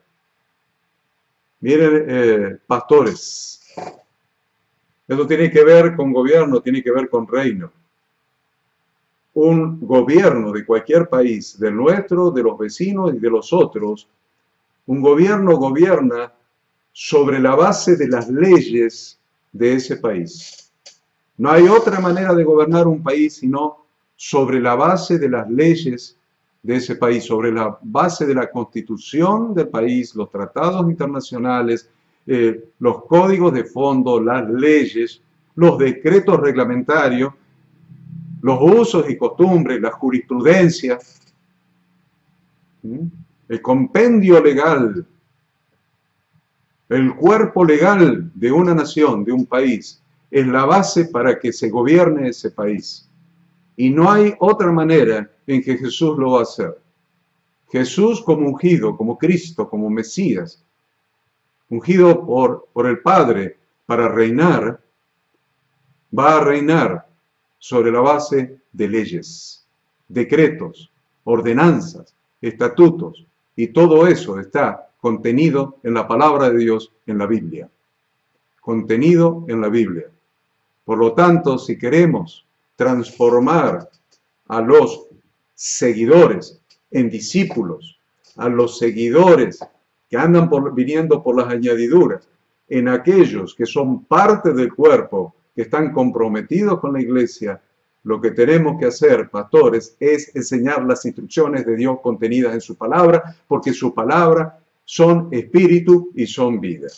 Miren, pastores, esto tiene que ver con gobierno, tiene que ver con reino. Un gobierno de cualquier país, del nuestro, de los vecinos y de los otros, un gobierno gobierna sobre la base de las leyes de ese país. No hay otra manera de gobernar un país sino sobre la base de las leyes de ese país, sobre la base de la constitución del país, los tratados internacionales, los códigos de fondo, las leyes, los decretos reglamentarios, los usos y costumbres, la jurisprudencia, el compendio legal, el cuerpo legal de una nación, de un país, es la base para que se gobierne ese país. Y no hay otra manera en que Jesús lo va a hacer. Jesús como ungido, como Cristo, como Mesías, ungido por el Padre para reinar, va a reinar sobre la base de leyes, decretos, ordenanzas, estatutos, y todo eso está contenido en la palabra de Dios, en la Biblia. Contenido en la Biblia. Por lo tanto, si queremos transformar a los seguidores en discípulos, a los seguidores que andan viniendo por las añadiduras, en aquellos que son parte del cuerpo, que están comprometidos con la iglesia, lo que tenemos que hacer, pastores, es enseñar las instrucciones de Dios contenidas en su palabra, porque su palabra son espíritu y son vida.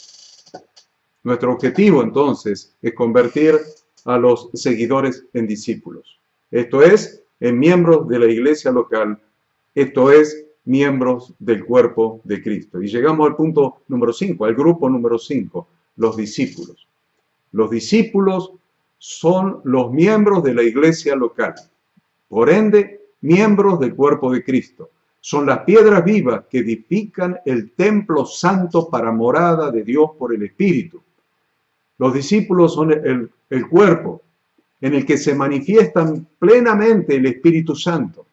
Nuestro objetivo, entonces, es convertir a los seguidores en discípulos. Esto es, en miembros de la iglesia local. Esto es, miembros del cuerpo de Cristo. Y llegamos al punto número 5, al grupo número 5, los discípulos. Los discípulos son los miembros de la iglesia local. Por ende, miembros del cuerpo de Cristo. Son las piedras vivas que edifican el templo santo para morada de Dios por el Espíritu. Los discípulos son el cuerpo en el que se manifiestan plenamente el Espíritu Santo,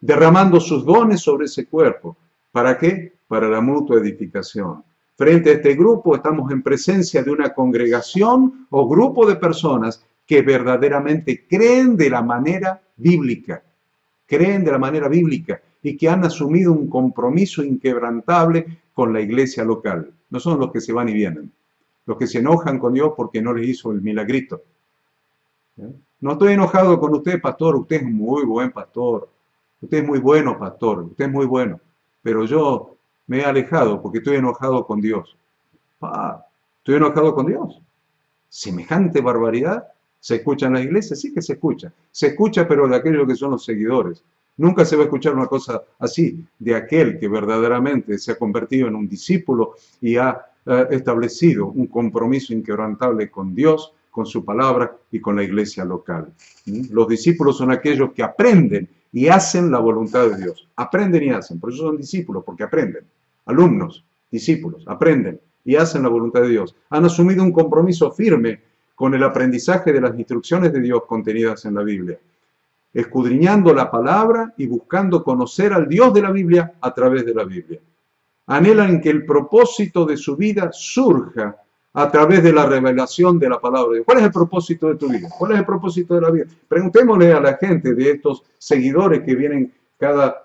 derramando sus dones sobre ese cuerpo. ¿Para qué? Para la mutua edificación. Frente a este grupo estamos en presencia de una congregación o grupo de personas que verdaderamente creen de la manera bíblica. Creen de la manera bíblica y que han asumido un compromiso inquebrantable con la iglesia local. No son los que se van y vienen, los que se enojan con Dios porque no les hizo el milagrito. No estoy enojado con usted, pastor, usted es muy buen pastor, usted es muy bueno, pastor, usted es muy bueno, pero yo me he alejado porque estoy enojado con Dios. ¿Estoy enojado con Dios? ¿Semejante barbaridad? ¿Se escucha en la iglesia? Sí que se escucha. Se escucha, pero de aquellos que son los seguidores. Nunca se va a escuchar una cosa así de aquel que verdaderamente se ha convertido en un discípulo y ha establecido un compromiso inquebrantable con Dios, con su palabra y con la iglesia local. Los discípulos son aquellos que aprenden y hacen la voluntad de Dios. Aprenden y hacen. Por eso son discípulos, porque aprenden. Alumnos, discípulos, aprenden y hacen la voluntad de Dios. Han asumido un compromiso firme con el aprendizaje de las instrucciones de Dios contenidas en la Biblia, escudriñando la palabra y buscando conocer al Dios de la Biblia a través de la Biblia. Anhelan que el propósito de su vida surja a través de la revelación de la palabra de Dios. ¿Cuál es el propósito de tu vida? ¿Cuál es el propósito de la vida? Preguntémosle a la gente de estos seguidores que vienen cada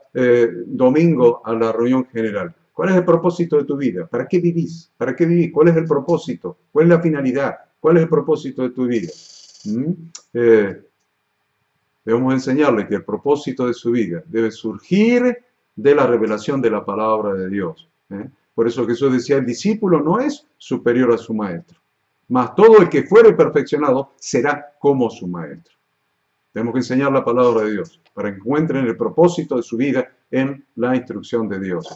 domingo a la reunión general. ¿Cuál es el propósito de tu vida? ¿Para qué vivís? ¿Para qué vivís? ¿Cuál es el propósito? ¿Cuál es la finalidad? ¿Cuál es el propósito de tu vida? Debemos enseñarle que el propósito de su vida debe surgir de la revelación de la palabra de Dios. Por eso Jesús decía, el discípulo no es superior a su maestro, mas todo el que fuere perfeccionado será como su maestro. Tenemos que enseñar la palabra de Dios para que encuentren el propósito de su vida en la instrucción de Dios.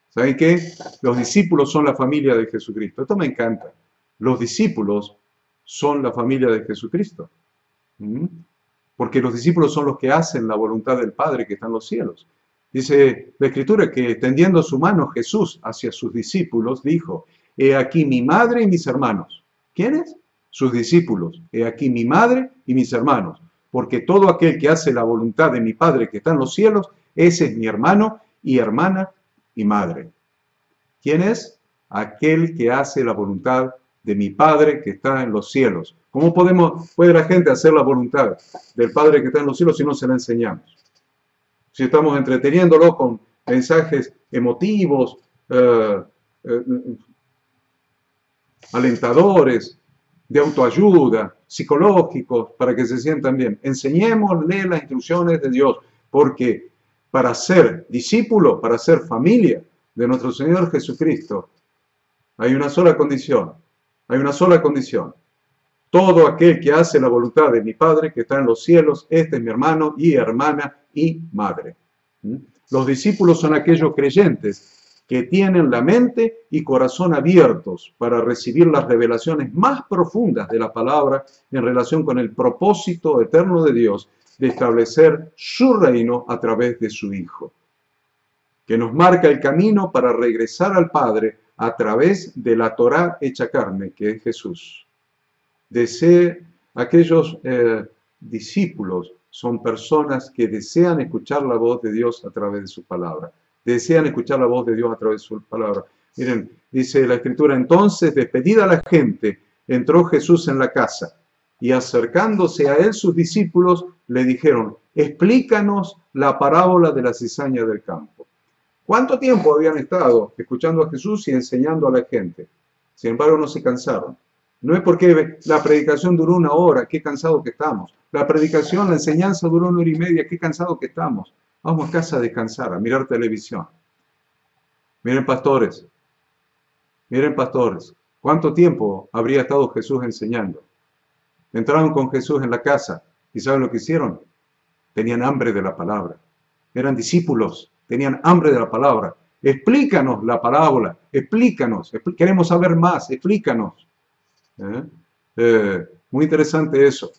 ¿Saben qué? Los discípulos son la familia de Jesucristo. Esto me encanta. Los discípulos son la familia de Jesucristo. Porque los discípulos son los que hacen la voluntad del Padre que está en los cielos. Dice la Escritura que extendiendo su mano Jesús hacia sus discípulos dijo, he aquí mi madre y mis hermanos. ¿Quiénes? Sus discípulos. He aquí mi madre y mis hermanos. Porque todo aquel que hace la voluntad de mi Padre que está en los cielos, ese es mi hermano y hermana y madre. ¿Quién es? Aquel que hace la voluntad de mi Padre que está en los cielos. ¿Cómo puede la gente hacer la voluntad del Padre que está en los cielos si no se la enseñamos? Si estamos entreteniéndolo con mensajes emotivos, alentadores, de autoayuda, psicológicos, para que se sientan bien. Enseñémosle las instrucciones de Dios, porque para ser discípulo, para ser familia de nuestro Señor Jesucristo, hay una sola condición, hay una sola condición. Todo aquel que hace la voluntad de mi Padre que está en los cielos, este es mi hermano y hermana y madre. Los discípulos son aquellos creyentes que tienen la mente y corazón abiertos para recibir las revelaciones más profundas de la palabra en relación con el propósito eterno de Dios de establecer su reino a través de su Hijo, que nos marca el camino para regresar al Padre a través de la Torá hecha carne, que es Jesús. Aquellos discípulos son personas que desean escuchar la voz de Dios a través de su palabra. Desean escuchar la voz de Dios a través de su palabra. Miren, dice la Escritura, entonces, despedida la gente, entró Jesús en la casa, y acercándose a él sus discípulos le dijeron, explícanos la parábola de la cizaña del campo. ¿Cuánto tiempo habían estado escuchando a Jesús y enseñando a la gente? Sin embargo, no se cansaron. No es porque la predicación duró 1 hora, qué cansado que estamos. La predicación, la enseñanza duró 1 hora y media, qué cansado que estamos. Vamos a casa a descansar, a mirar televisión. Miren pastores, ¿cuánto tiempo habría estado Jesús enseñando? Entraron con Jesús en la casa y ¿saben lo que hicieron? Tenían hambre de la palabra. Eran discípulos, tenían hambre de la palabra. Explícanos la parábola, explícanos, queremos saber más, explícanos. Muy interesante eso.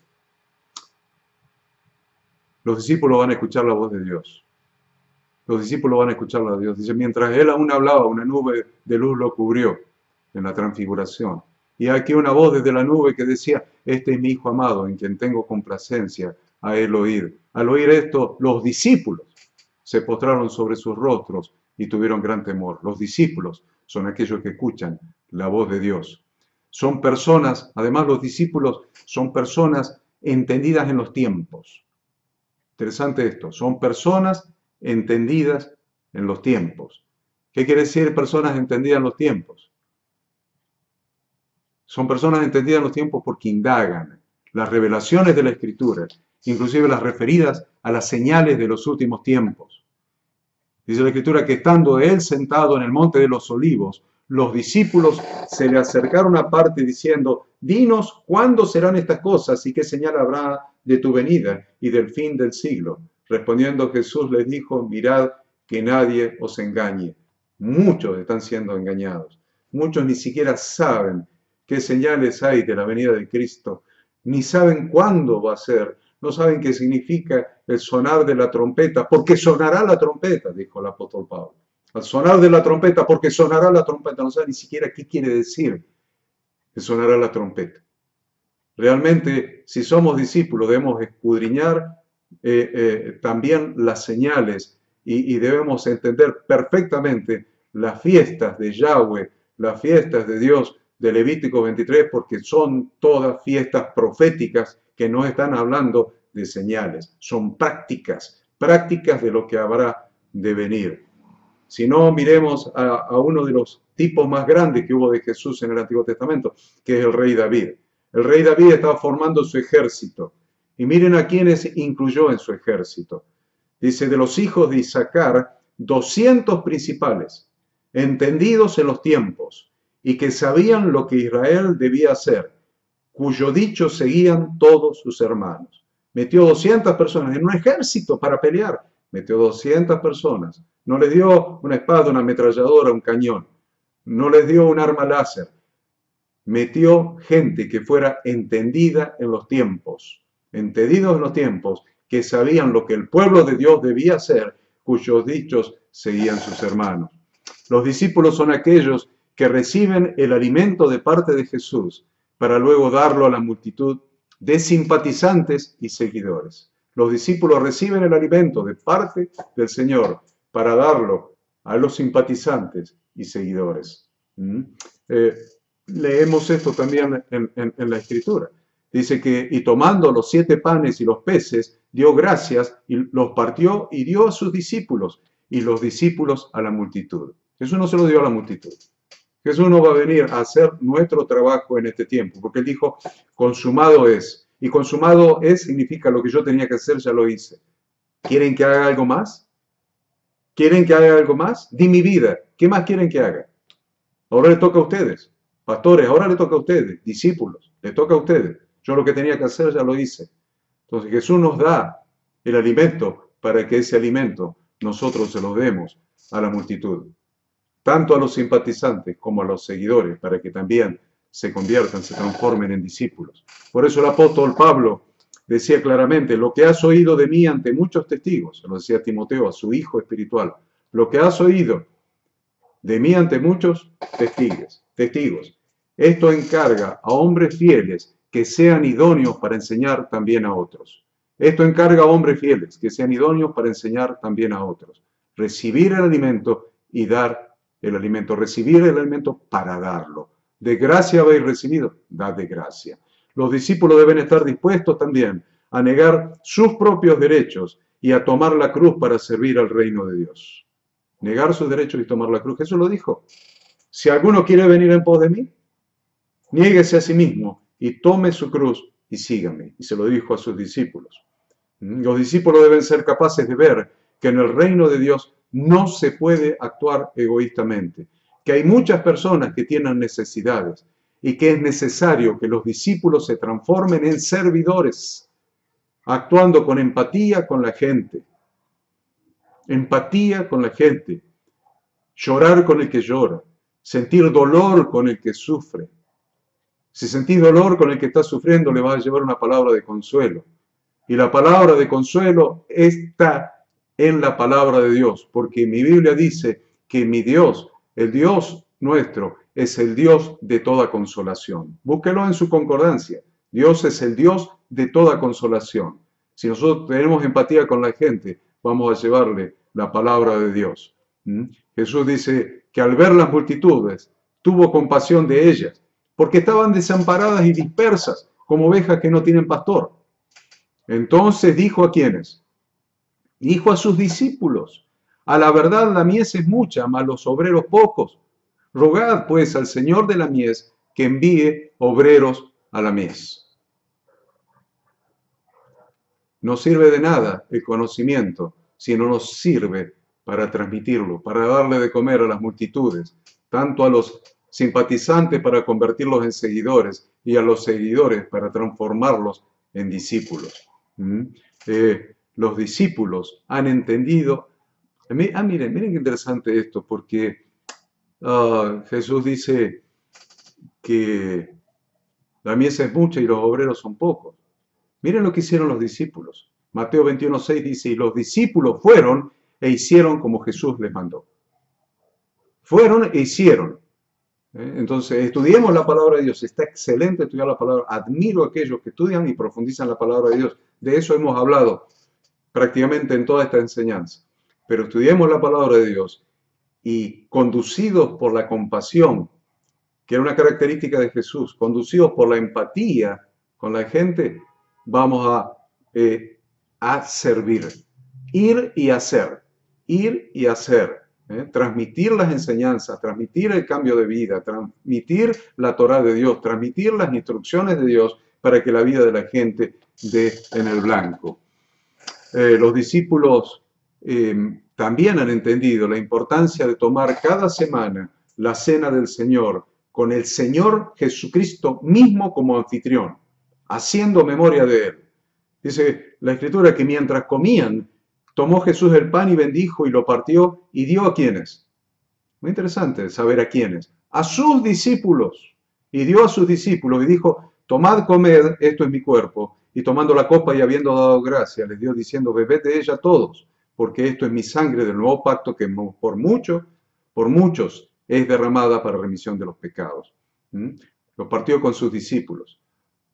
Los discípulos van a escuchar la voz de Dios. Los discípulos van a escuchar la voz de Dios. Dice, mientras él aún hablaba, una nube de luz lo cubrió en la transfiguración. Y aquí una voz desde la nube que decía, este es mi Hijo amado, en quien tengo complacencia a él oír. Al oír esto, los discípulos se postraron sobre sus rostros y tuvieron gran temor. Los discípulos son aquellos que escuchan la voz de Dios. Son personas, además los discípulos son personas entendidas en los tiempos. Interesante esto, son personas entendidas en los tiempos. ¿Qué quiere decir personas entendidas en los tiempos? Son personas entendidas en los tiempos porque indagan las revelaciones de la Escritura, inclusive las referidas a las señales de los últimos tiempos. Dice la Escritura que estando él sentado en el monte de los olivos, los discípulos se le acercaron aparte diciendo, dinos cuándo serán estas cosas y qué señal habrá de tu venida y del fin del siglo. Respondiendo Jesús les dijo, mirad que nadie os engañe. Muchos están siendo engañados. Muchos ni siquiera saben qué señales hay de la venida de Cristo, ni saben cuándo va a ser, no saben qué significa el sonar de la trompeta, porque sonará la trompeta, dijo el apóstol Pablo. Al sonar de la trompeta, porque sonará la trompeta, no saben ni siquiera qué quiere decir que sonará la trompeta. Realmente, si somos discípulos, debemos escudriñar también las señales y debemos entender perfectamente las fiestas de Yahweh, las fiestas de Dios de Levítico 23, porque son todas fiestas proféticas que no están hablando de señales, son prácticas de lo que habrá de venir. Si no, miremos a uno de los tipos más grandes que hubo de Jesús en el Antiguo Testamento, que es el rey David. El rey David estaba formando su ejército. Y miren a quienes incluyó en su ejército. Dice, de los hijos de Isaacar, 200 principales, entendidos en los tiempos, y que sabían lo que Israel debía hacer, cuyo dicho seguían todos sus hermanos. Metió 200 personas en un ejército para pelear. Metió 200 personas. No les dio una espada, una ametralladora, un cañón. No les dio un arma láser. Metió gente que fuera entendida en los tiempos. Entendidos en los tiempos, que sabían lo que el pueblo de Dios debía hacer, cuyos dichos seguían sus hermanos. Los discípulos son aquellos que reciben el alimento de parte de Jesús para luego darlo a la multitud de simpatizantes y seguidores. Los discípulos reciben el alimento de parte del Señor para darlo a los simpatizantes y seguidores. Leemos esto también en la Escritura. Dice que, y tomando los 7 panes y los peces, dio gracias y los partió y dio a sus discípulos, y los discípulos a la multitud. Eso no se lo dio a la multitud. Jesús no va a venir a hacer nuestro trabajo en este tiempo, porque Él dijo, consumado es. Y consumado es significa lo que yo tenía que hacer, ya lo hice. ¿Quieren que haga algo más? ¿Quieren que haga algo más? Di mi vida. ¿Qué más quieren que haga? Ahora le toca a ustedes. Pastores, ahora le toca a ustedes. Discípulos, le toca a ustedes. Yo lo que tenía que hacer ya lo hice. Entonces Jesús nos da el alimento para que ese alimento nosotros se lo demos a la multitud. Tanto a los simpatizantes como a los seguidores, para que también se conviertan, se transformen en discípulos. Por eso el apóstol Pablo decía claramente, lo que has oído de mí ante muchos testigos, lo decía Timoteo, a su hijo espiritual, lo que has oído de mí ante muchos testigos. Esto encarga a hombres fieles que sean idóneos para enseñar también a otros. Esto encarga a hombres fieles que sean idóneos para enseñar también a otros. Recibir el alimento y dar el alimento. Recibir el alimento para darlo. De gracia habéis recibido, dad de gracia. Los discípulos deben estar dispuestos también a negar sus propios derechos y a tomar la cruz para servir al reino de Dios. Negar sus derechos y tomar la cruz. Jesús lo dijo. Si alguno quiere venir en pos de mí, niéguese a sí mismo y tome su cruz y sígame. Y se lo dijo a sus discípulos. Los discípulos deben ser capaces de ver que en el reino de Dios no se puede actuar egoístamente, que hay muchas personas que tienen necesidades y que es necesario que los discípulos se transformen en servidores, actuando con empatía con la gente. Empatía con la gente, llorar con el que llora, sentir dolor con el que sufre. Si sentís dolor con el que está sufriendo, le vas a llevar una palabra de consuelo. Y la palabra de consuelo está en la palabra de Dios, porque mi Biblia dice que mi Dios, el Dios nuestro, es el Dios de toda consolación. Búsquelo en su concordancia. Dios es el Dios de toda consolación. Si nosotros tenemos empatía con la gente, vamos a llevarle la palabra de Dios. Jesús dice que al ver las multitudes, tuvo compasión de ellas, porque estaban desamparadas y dispersas, como ovejas que no tienen pastor. Entonces dijo a ¿quiénes? Dijo a sus discípulos, a la verdad la mies es mucha, mas los obreros pocos. Rogad pues al Señor de la mies que envíe obreros a la mies. No sirve de nada el conocimiento si no nos sirve para transmitirlo, para darle de comer a las multitudes, tanto a los simpatizantes para convertirlos en seguidores y a los seguidores para transformarlos en discípulos. Los discípulos han entendido. Miren qué interesante esto, porque Jesús dice que la mies es mucha y los obreros son pocos. Miren lo que hicieron los discípulos. Mateo 21:6 dice, y los discípulos fueron e hicieron como Jesús les mandó. Fueron e hicieron. Entonces, estudiemos la palabra de Dios. Está excelente estudiar la palabra. Admiro a aquellos que estudian y profundizan la palabra de Dios. De eso hemos hablado prácticamente en toda esta enseñanza. Pero estudiemos la palabra de Dios y conducidos por la compasión, que era una característica de Jesús, conducidos por la empatía con la gente, vamos a servir. Ir y hacer. Ir y hacer. Transmitir las enseñanzas, transmitir el cambio de vida, transmitir la Torá de Dios, transmitir las instrucciones de Dios para que la vida de la gente dé en el blanco. Los discípulos también han entendido la importancia de tomar cada semana la cena del Señor con el Señor Jesucristo mismo como anfitrión, haciendo memoria de Él. Dice la Escritura que mientras comían, tomó Jesús el pan y bendijo y lo partió y dio a ¿quiénes? Muy interesante saber a quiénes. A sus discípulos. Y dio a sus discípulos y dijo, tomad, comed, esto es mi cuerpo. Y tomando la copa y habiendo dado gracia, les dio diciendo, bebed de ella todos, porque esto es mi sangre del nuevo pacto que por muchos es derramada para remisión de los pecados. Lo partió con sus discípulos.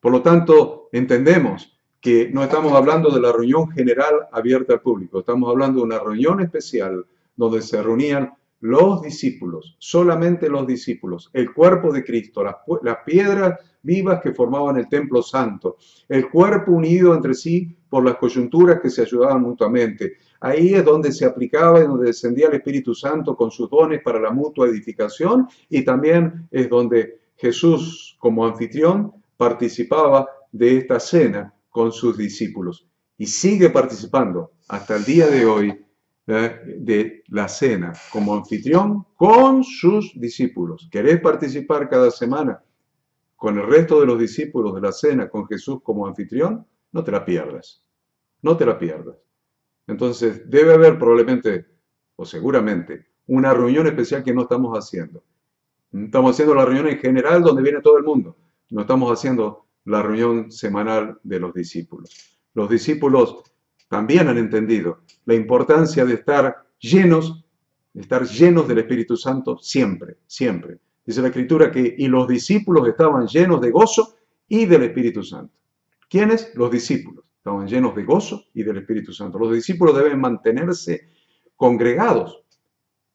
Por lo tanto, entendemos que no estamos hablando de la reunión general abierta al público, estamos hablando de una reunión especial donde se reunían los discípulos, solamente los discípulos, el cuerpo de Cristo, las piedras vivas que formaban el templo santo, el cuerpo unido entre sí por las coyunturas que se ayudaban mutuamente. Ahí es donde se aplicaba y donde descendía el Espíritu Santo con sus dones para la mutua edificación, y también es donde Jesús, como anfitrión, participaba de esta cena con sus discípulos. Y sigue participando hasta el día de hoy de la cena como anfitrión con sus discípulos. ¿Querés participar cada semana con el resto de los discípulos de la cena con Jesús como anfitrión? No te la pierdas. No te la pierdas. Entonces, debe haber probablemente, o seguramente, una reunión especial que no estamos haciendo. Estamos haciendo la reunión en general donde viene todo el mundo. No estamos haciendo la reunión semanal de los discípulos. Los discípulos también han entendido la importancia de estar llenos del Espíritu Santo siempre, siempre. Dice la Escritura que y los discípulos estaban llenos de gozo y del Espíritu Santo. ¿Quiénes? Los discípulos. Estaban llenos de gozo y del Espíritu Santo. Los discípulos deben mantenerse congregados.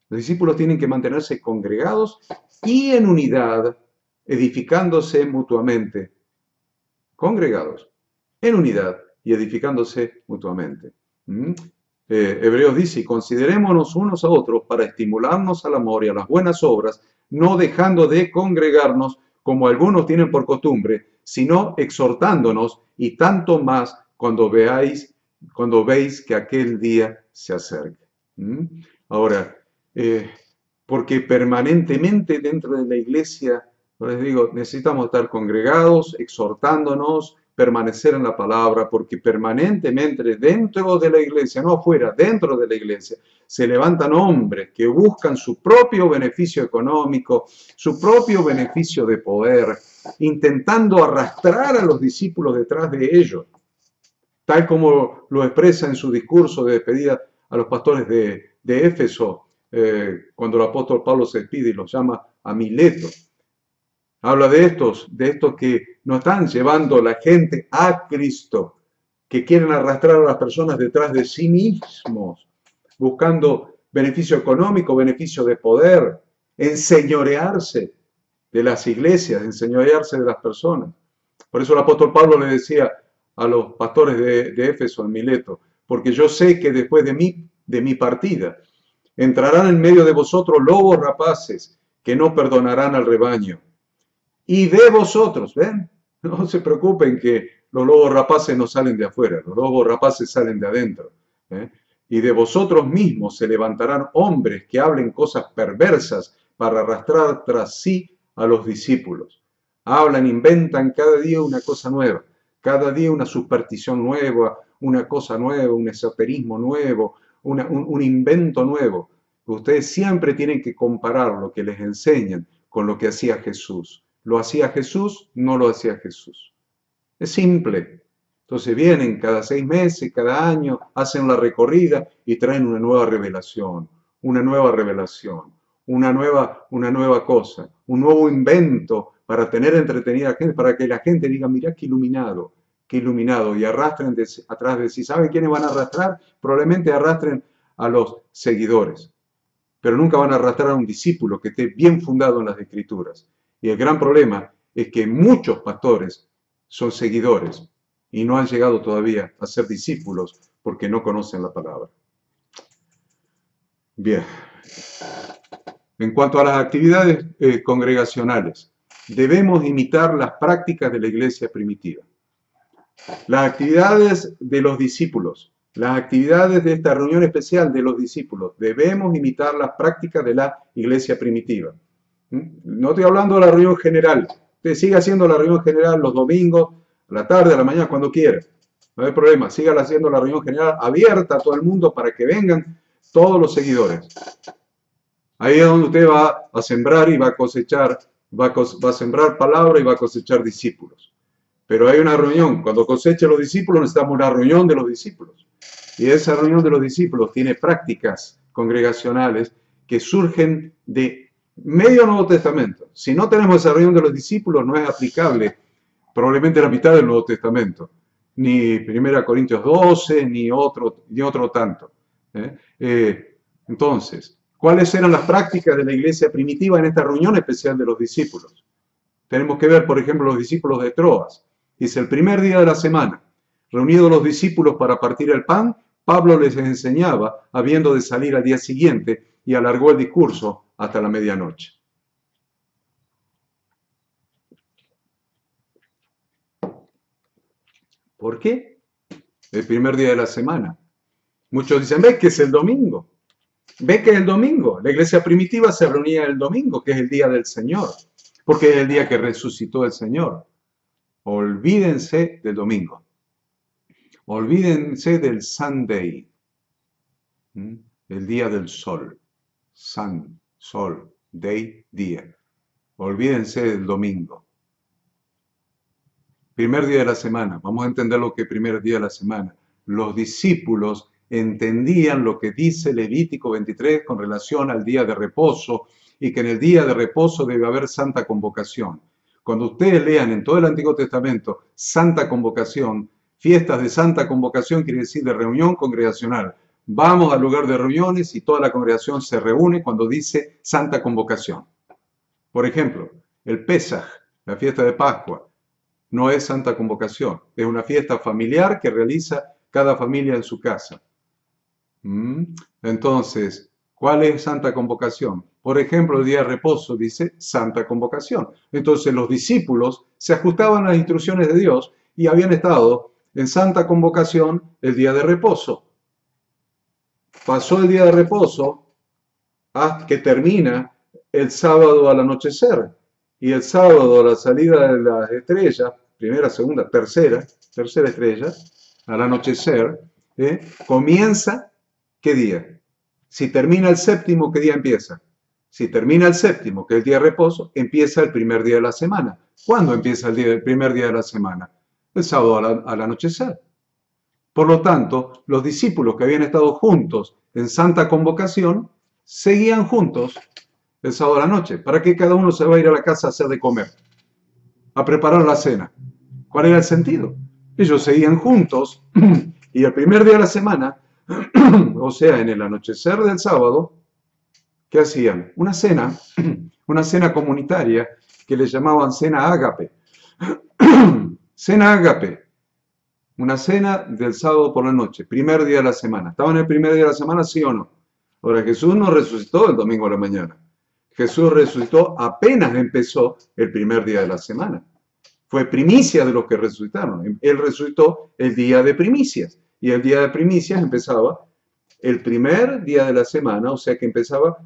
Los discípulos tienen que mantenerse congregados y en unidad, edificándose mutuamente. Congregados, en unidad y edificándose mutuamente. Hebreos dice, y considerémonos unos a otros para estimularnos al amor y a las buenas obras, no dejando de congregarnos como algunos tienen por costumbre, sino exhortándonos, y tanto más cuando veis que aquel día se acerca. Ahora, porque permanentemente dentro de la iglesia, les digo, necesitamos estar congregados, exhortándonos, permanecer en la palabra, porque permanentemente dentro de la iglesia, no afuera, dentro de la iglesia, se levantan hombres que buscan su propio beneficio económico, su propio beneficio de poder, intentando arrastrar a los discípulos detrás de ellos, tal como lo expresa en su discurso de despedida a los pastores de Éfeso, cuando el apóstol Pablo se despide y los llama a Mileto. Habla de estos que no están llevando la gente a Cristo, que quieren arrastrar a las personas detrás de sí mismos, buscando beneficio económico, beneficio de poder, enseñorearse de las iglesias, enseñorearse de las personas. Por eso el apóstol Pablo le decía a los pastores de Éfeso, en Mileto, porque yo sé que después de mi partida, entrarán en medio de vosotros lobos rapaces que no perdonarán al rebaño. Y de vosotros, ¿ven? No se preocupen que los lobos rapaces no salen de afuera, los lobos rapaces salen de adentro. Y de vosotros mismos se levantarán hombres que hablen cosas perversas para arrastrar tras sí a los discípulos. Hablan, inventan cada día una cosa nueva, cada día una superstición nueva, una cosa nueva, un esoterismo nuevo, un invento nuevo. Ustedes siempre tienen que comparar lo que les enseñan con lo que hacía Jesús. ¿Lo hacía Jesús? No lo hacía Jesús. Es simple. Entonces vienen cada 6 meses, cada año, hacen la recorrida y traen una nueva revelación, una nueva cosa, un nuevo invento para tener entretenida a la gente, para que la gente diga, mirá qué iluminado, y arrastren atrás de sí. ¿Saben quiénes van a arrastrar? Probablemente arrastren a los seguidores, pero nunca van a arrastrar a un discípulo que esté bien fundado en las Escrituras. Y el gran problema es que muchos pastores son seguidores y no han llegado todavía a ser discípulos porque no conocen la palabra. Bien. En cuanto a las actividades congregacionales, debemos imitar las prácticas de la iglesia primitiva. Las actividades de los discípulos, las actividades de esta reunión especial de los discípulos, debemos imitar las prácticas de la iglesia primitiva. No estoy hablando de la reunión general. Usted siga haciendo la reunión general los domingos, a la tarde, a la mañana, cuando quiera. No hay problema. Siga haciendo la reunión general abierta a todo el mundo para que vengan todos los seguidores. Ahí es donde usted va a sembrar y va a cosechar, va a sembrar palabra y va a cosechar discípulos. Pero hay una reunión. Cuando coseche los discípulos, necesitamos una reunión de los discípulos. Y esa reunión de los discípulos tiene prácticas congregacionales que surgen de medio Nuevo Testamento. Si no tenemos esa reunión de los discípulos, no es aplicable probablemente la mitad del Nuevo Testamento. Ni 1 Corintios 12, ni otro tanto. Entonces, ¿cuáles eran las prácticas de la iglesia primitiva en esta reunión especial de los discípulos? Tenemos que ver, por ejemplo, los discípulos de Troas. Dice, el primer día de la semana, reunidos los discípulos para partir el pan, Pablo les enseñaba, habiendo de salir al día siguiente, y alargó el discurso hasta la medianoche. ¿Por qué? El primer día de la semana. Muchos dicen, ¿ves que es el domingo? ¿Ves que es el domingo? La iglesia primitiva se reunía el domingo, que es el día del Señor, porque es el día que resucitó el Señor. Olvídense del domingo. Olvídense del Sunday, el día del sol. Sun, sol, day, día. Olvídense del domingo. Primer día de la semana. Vamos a entender lo que es primer día de la semana. Los discípulos entendían lo que dice Levítico 23 con relación al día de reposo y que en el día de reposo debe haber santa convocación. Cuando ustedes lean en todo el Antiguo Testamento santa convocación, fiestas de santa convocación quiere decir de reunión congregacional. Vamos al lugar de reuniones y toda la congregación se reúne cuando dice santa convocación. Por ejemplo, el Pesaj, la fiesta de Pascua, no es santa convocación, es una fiesta familiar que realiza cada familia en su casa. Entonces, ¿cuál es santa convocación? Por ejemplo, el día de reposo dice santa convocación. Entonces los discípulos se ajustaban a las instrucciones de Dios y habían estado en santa convocación el día de reposo. Pasó el día de reposo hasta que termina el sábado al anochecer. Y el sábado a la salida de las estrellas, primera, segunda, tercera estrella, al anochecer, comienza, ¿qué día? Si termina el séptimo, ¿qué día empieza? Si termina el séptimo, que es el día de reposo, empieza el primer día de la semana. ¿Cuándo empieza el primer día de la semana? El sábado al anochecer. Por lo tanto, los discípulos que habían estado juntos en santa convocación, seguían juntos el sábado a la noche. ¿Para qué cada uno se va a ir a la casa a hacer de comer? A preparar la cena. ¿Cuál era el sentido? Ellos seguían juntos y el primer día de la semana, o sea, en el anochecer del sábado, ¿qué hacían? Una cena comunitaria que le llamaban cena ágape. Cena ágape, una cena del sábado por la noche, primer día de la semana. ¿Estaban el primer día de la semana, sí o no? Ahora, Jesús no resucitó el domingo a la mañana. Jesús resucitó apenas empezó el primer día de la semana. Fue primicia de los que resucitaron. Él resucitó el día de primicias. Y el día de primicias empezaba el primer día de la semana, o sea que empezaba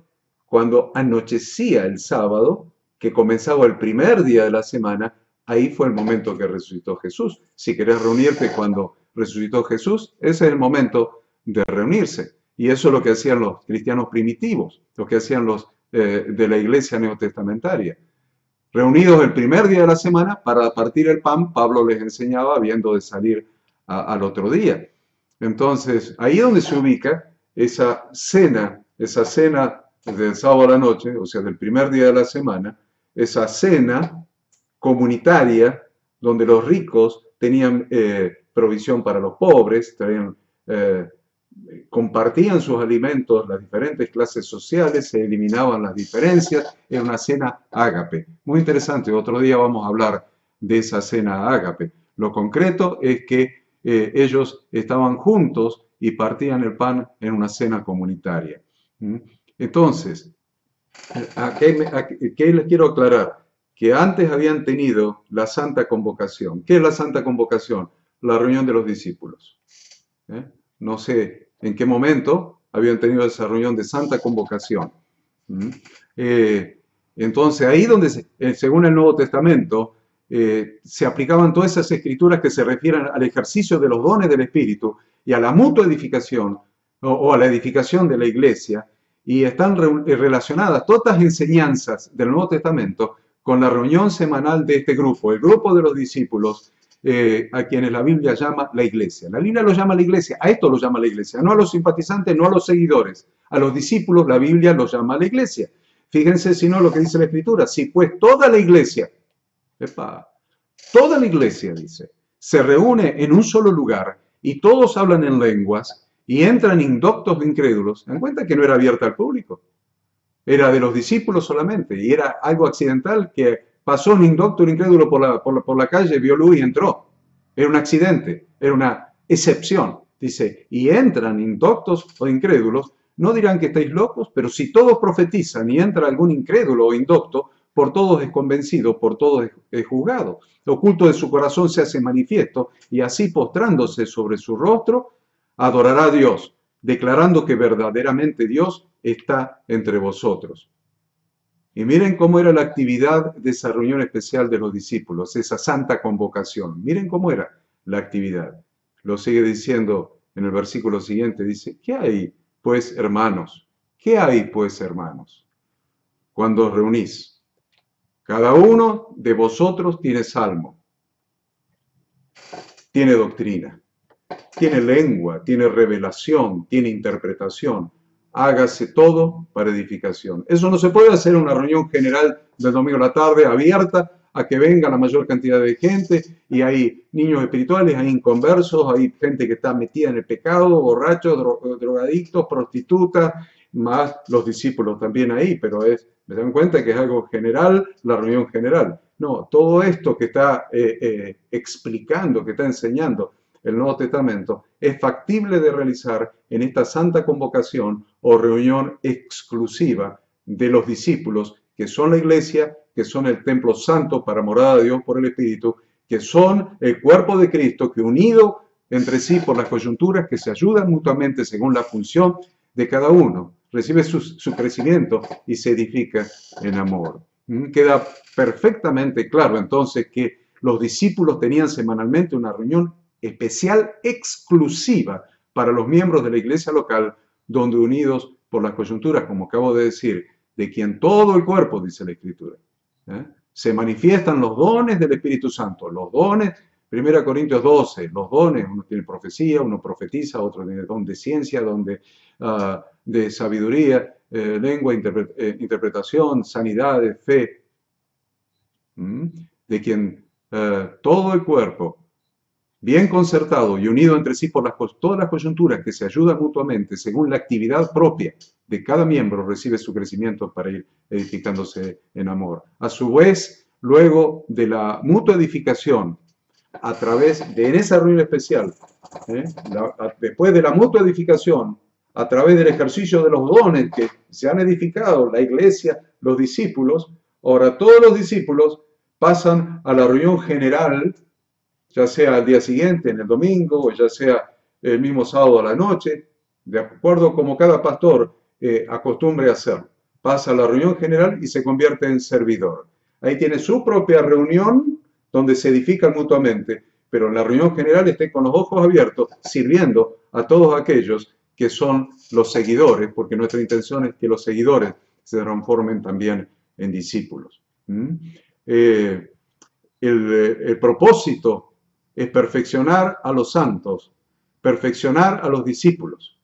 cuando anochecía el sábado, que comenzaba el primer día de la semana. Ahí fue el momento que resucitó Jesús. Si querés reunirte cuando resucitó Jesús, ese es el momento de reunirse. Y eso es lo que hacían los cristianos primitivos, lo que hacían los de la iglesia neotestamentaria. Reunidos el primer día de la semana para partir el pan, Pablo les enseñaba habiendo de salir al otro día. Entonces, ahí es donde se ubica esa cena del sábado a la noche, o sea, del primer día de la semana, esa cena comunitaria donde los ricos tenían provisión para los pobres, compartían sus alimentos, las diferentes clases sociales, se eliminaban las diferencias, era una cena ágape. Muy interesante, otro día vamos a hablar de esa cena ágape. Lo concreto es que ellos estaban juntos y partían el pan en una cena comunitaria. Entonces, ¿qué les quiero aclarar? Que antes habían tenido la santa convocación. ¿Qué es la santa convocación? La reunión de los discípulos. No sé en qué momento habían tenido esa reunión de santa convocación. Entonces, ahí donde, según el Nuevo Testamento, se aplicaban todas esas escrituras que se refieren al ejercicio de los dones del Espíritu y a la mutua edificación o a la edificación de la iglesia, y están relacionadas todas las enseñanzas del Nuevo Testamento con la reunión semanal de este grupo, el grupo de los discípulos, a quienes la Biblia llama la iglesia. La Biblia lo llama la iglesia, a esto lo llama la iglesia, no a los simpatizantes, no a los seguidores. A los discípulos la Biblia los llama la iglesia. Fíjense si no lo que dice la Escritura, si pues toda la iglesia, toda la iglesia dice, se reúne en un solo lugar y todos hablan en lenguas y entran indoctos e incrédulos, ¿se dan cuenta que no era abierta al público? Era de los discípulos solamente y era algo accidental que pasó un indocto, un incrédulo por la calle, vio luz y entró. Era un accidente, era una excepción. Dice, y entran indoctos o incrédulos, no dirán que estáis locos, pero si todos profetizan y entra algún incrédulo o indocto, por todos es convencido, por todos es juzgado. Lo oculto de su corazón se hace manifiesto, y así postrándose sobre su rostro, adorará a Dios, declarando que verdaderamente Dios está entre vosotros. Y miren cómo era la actividad de esa reunión especial de los discípulos, esa santa convocación. Miren cómo era la actividad. Lo sigue diciendo en el versículo siguiente, dice, ¿qué hay pues, hermanos? ¿Qué hay pues, hermanos? Cuando os reunís, cada uno de vosotros tiene salmo, tiene doctrina, tiene lengua, tiene revelación, tiene interpretación. Hágase todo para edificación. Eso no se puede hacer en una reunión general del domingo a la tarde, abierta a que venga la mayor cantidad de gente, y hay niños espirituales, hay inconversos, hay gente que está metida en el pecado, borrachos, drogadictos, prostitutas, más los discípulos también ahí, pero me dan cuenta que es algo general, la reunión general. No, todo esto que está explicando, que está enseñando el Nuevo Testamento, es factible de realizar en esta santa convocación o reunión exclusiva de los discípulos, que son la iglesia, que son el templo santo para morada de Dios por el Espíritu, que son el cuerpo de Cristo, que unido entre sí por las coyunturas, que se ayudan mutuamente según la función de cada uno, recibe su crecimiento y se edifica en amor. Queda perfectamente claro entonces que los discípulos tenían semanalmente una reunión especial, exclusiva para los miembros de la iglesia local, donde unidos por las coyunturas, como acabo de decir, de quien todo el cuerpo, dice la Escritura, se manifiestan los dones del Espíritu Santo, los dones, 1 Corintios 12, los dones, uno tiene profecía, uno profetiza, otro tiene don de ciencia, don de sabiduría, lengua, interpretación, sanidades, fe, de quien todo el cuerpo, bien concertado y unido entre sí por todas las coyunturas que se ayudan mutuamente según la actividad propia de cada miembro, recibe su crecimiento para ir edificándose en amor. A su vez, luego de la mutua edificación, a través de en esa reunión especial, después de la mutua edificación, a través del ejercicio de los dones que se han edificado, la iglesia, los discípulos, ahora todos los discípulos pasan a la reunión general, ya sea al día siguiente, en el domingo, o ya sea el mismo sábado a la noche, de acuerdo como cada pastor acostumbre a hacer. Pasa a la reunión general y se convierte en servidor. Ahí tiene su propia reunión donde se edifican mutuamente, pero en la reunión general esté con los ojos abiertos, sirviendo a todos aquellos que son los seguidores, porque nuestra intención es que los seguidores se transformen también en discípulos. El propósito es perfeccionar a los santos, perfeccionar a los discípulos.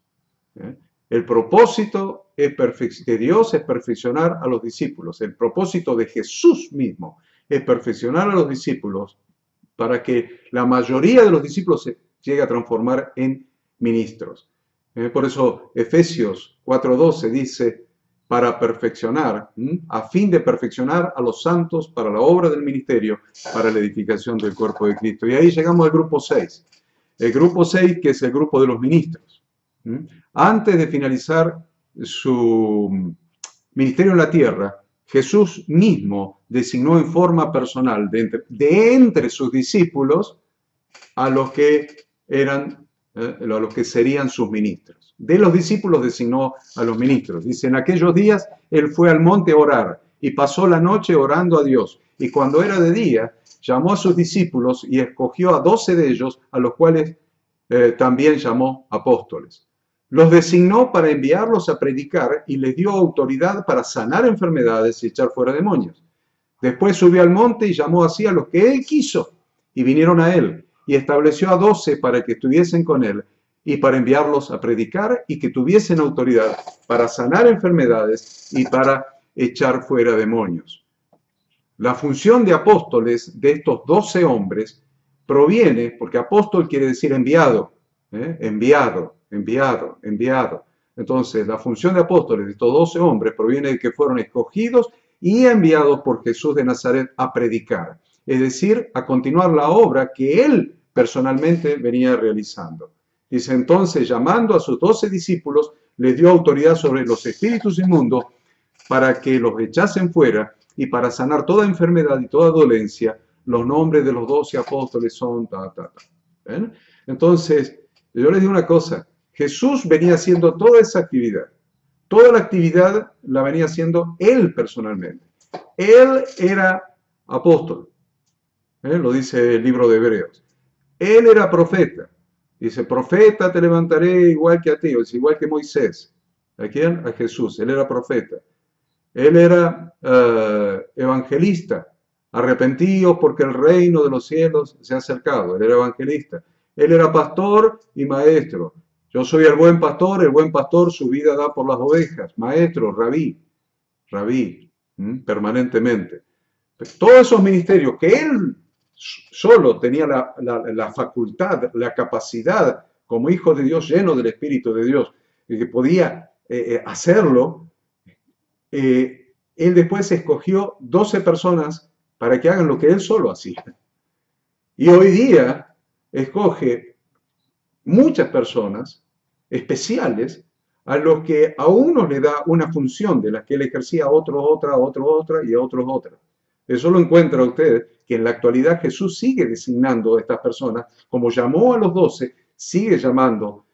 El propósito de Dios es perfeccionar a los discípulos. El propósito de Jesús mismo es perfeccionar a los discípulos para que la mayoría de los discípulos se llegue a transformar en ministros. Por eso Efesios 4:12 dice, para perfeccionar, a fin de perfeccionar a los santos para la obra del ministerio, para la edificación del cuerpo de Cristo. Y ahí llegamos al grupo 6. El grupo 6, que es el grupo de los ministros. Antes de finalizar su ministerio en la tierra, Jesús mismo designó en forma personal de entre sus discípulos a los que serían sus ministros. De los discípulos designó a los ministros. Dice, en aquellos días él fue al monte a orar y pasó la noche orando a Dios. Y cuando era de día, llamó a sus discípulos y escogió a 12 de ellos, a los cuales también llamó apóstoles. Los designó para enviarlos a predicar y les dio autoridad para sanar enfermedades y echar fuera demonios. Después subió al monte y llamó así a los que él quiso y vinieron a él. Y estableció a 12 para que estuviesen con él y para enviarlos a predicar y que tuviesen autoridad para sanar enfermedades y para echar fuera demonios. La función de apóstoles de estos 12 hombres proviene, porque apóstol quiere decir enviado, enviado. Entonces, la función de apóstoles de estos 12 hombres proviene de que fueron escogidos y enviados por Jesús de Nazaret a predicar, es decir, a continuar la obra que él personalmente venía realizando. Dice, entonces, llamando a sus 12 discípulos, les dio autoridad sobre los espíritus inmundos para que los echasen fuera y para sanar toda enfermedad y toda dolencia. Los nombres de los 12 apóstoles son ¿ven? Entonces, yo les digo una cosa, Jesús venía haciendo toda esa actividad. Toda la actividad la venía haciendo él personalmente. Él era apóstol, lo dice el libro de Hebreos. Él era profeta. Dice, profeta te levantaré igual que a ti, es igual que Moisés. ¿A quién? A Jesús. Él era profeta. Él era evangelista. Arrepentíos porque el reino de los cielos se ha acercado. Él era evangelista. Él era pastor y maestro. Yo soy el buen pastor su vida da por las ovejas. Maestro, rabí, permanentemente. Todos esos ministerios que él solo tenía la facultad, la capacidad, como hijo de Dios, lleno del Espíritu de Dios, que podía hacerlo, él después escogió 12 personas para que hagan lo que él solo hacía. Y hoy día escoge muchas personas especiales a los que a unos le da una función de la que él ejercía, a otros otra, a otros otra y a otros otra. Eso lo encuentra usted, que en la actualidad Jesús sigue designando a estas personas, como llamó a los 12, sigue llamando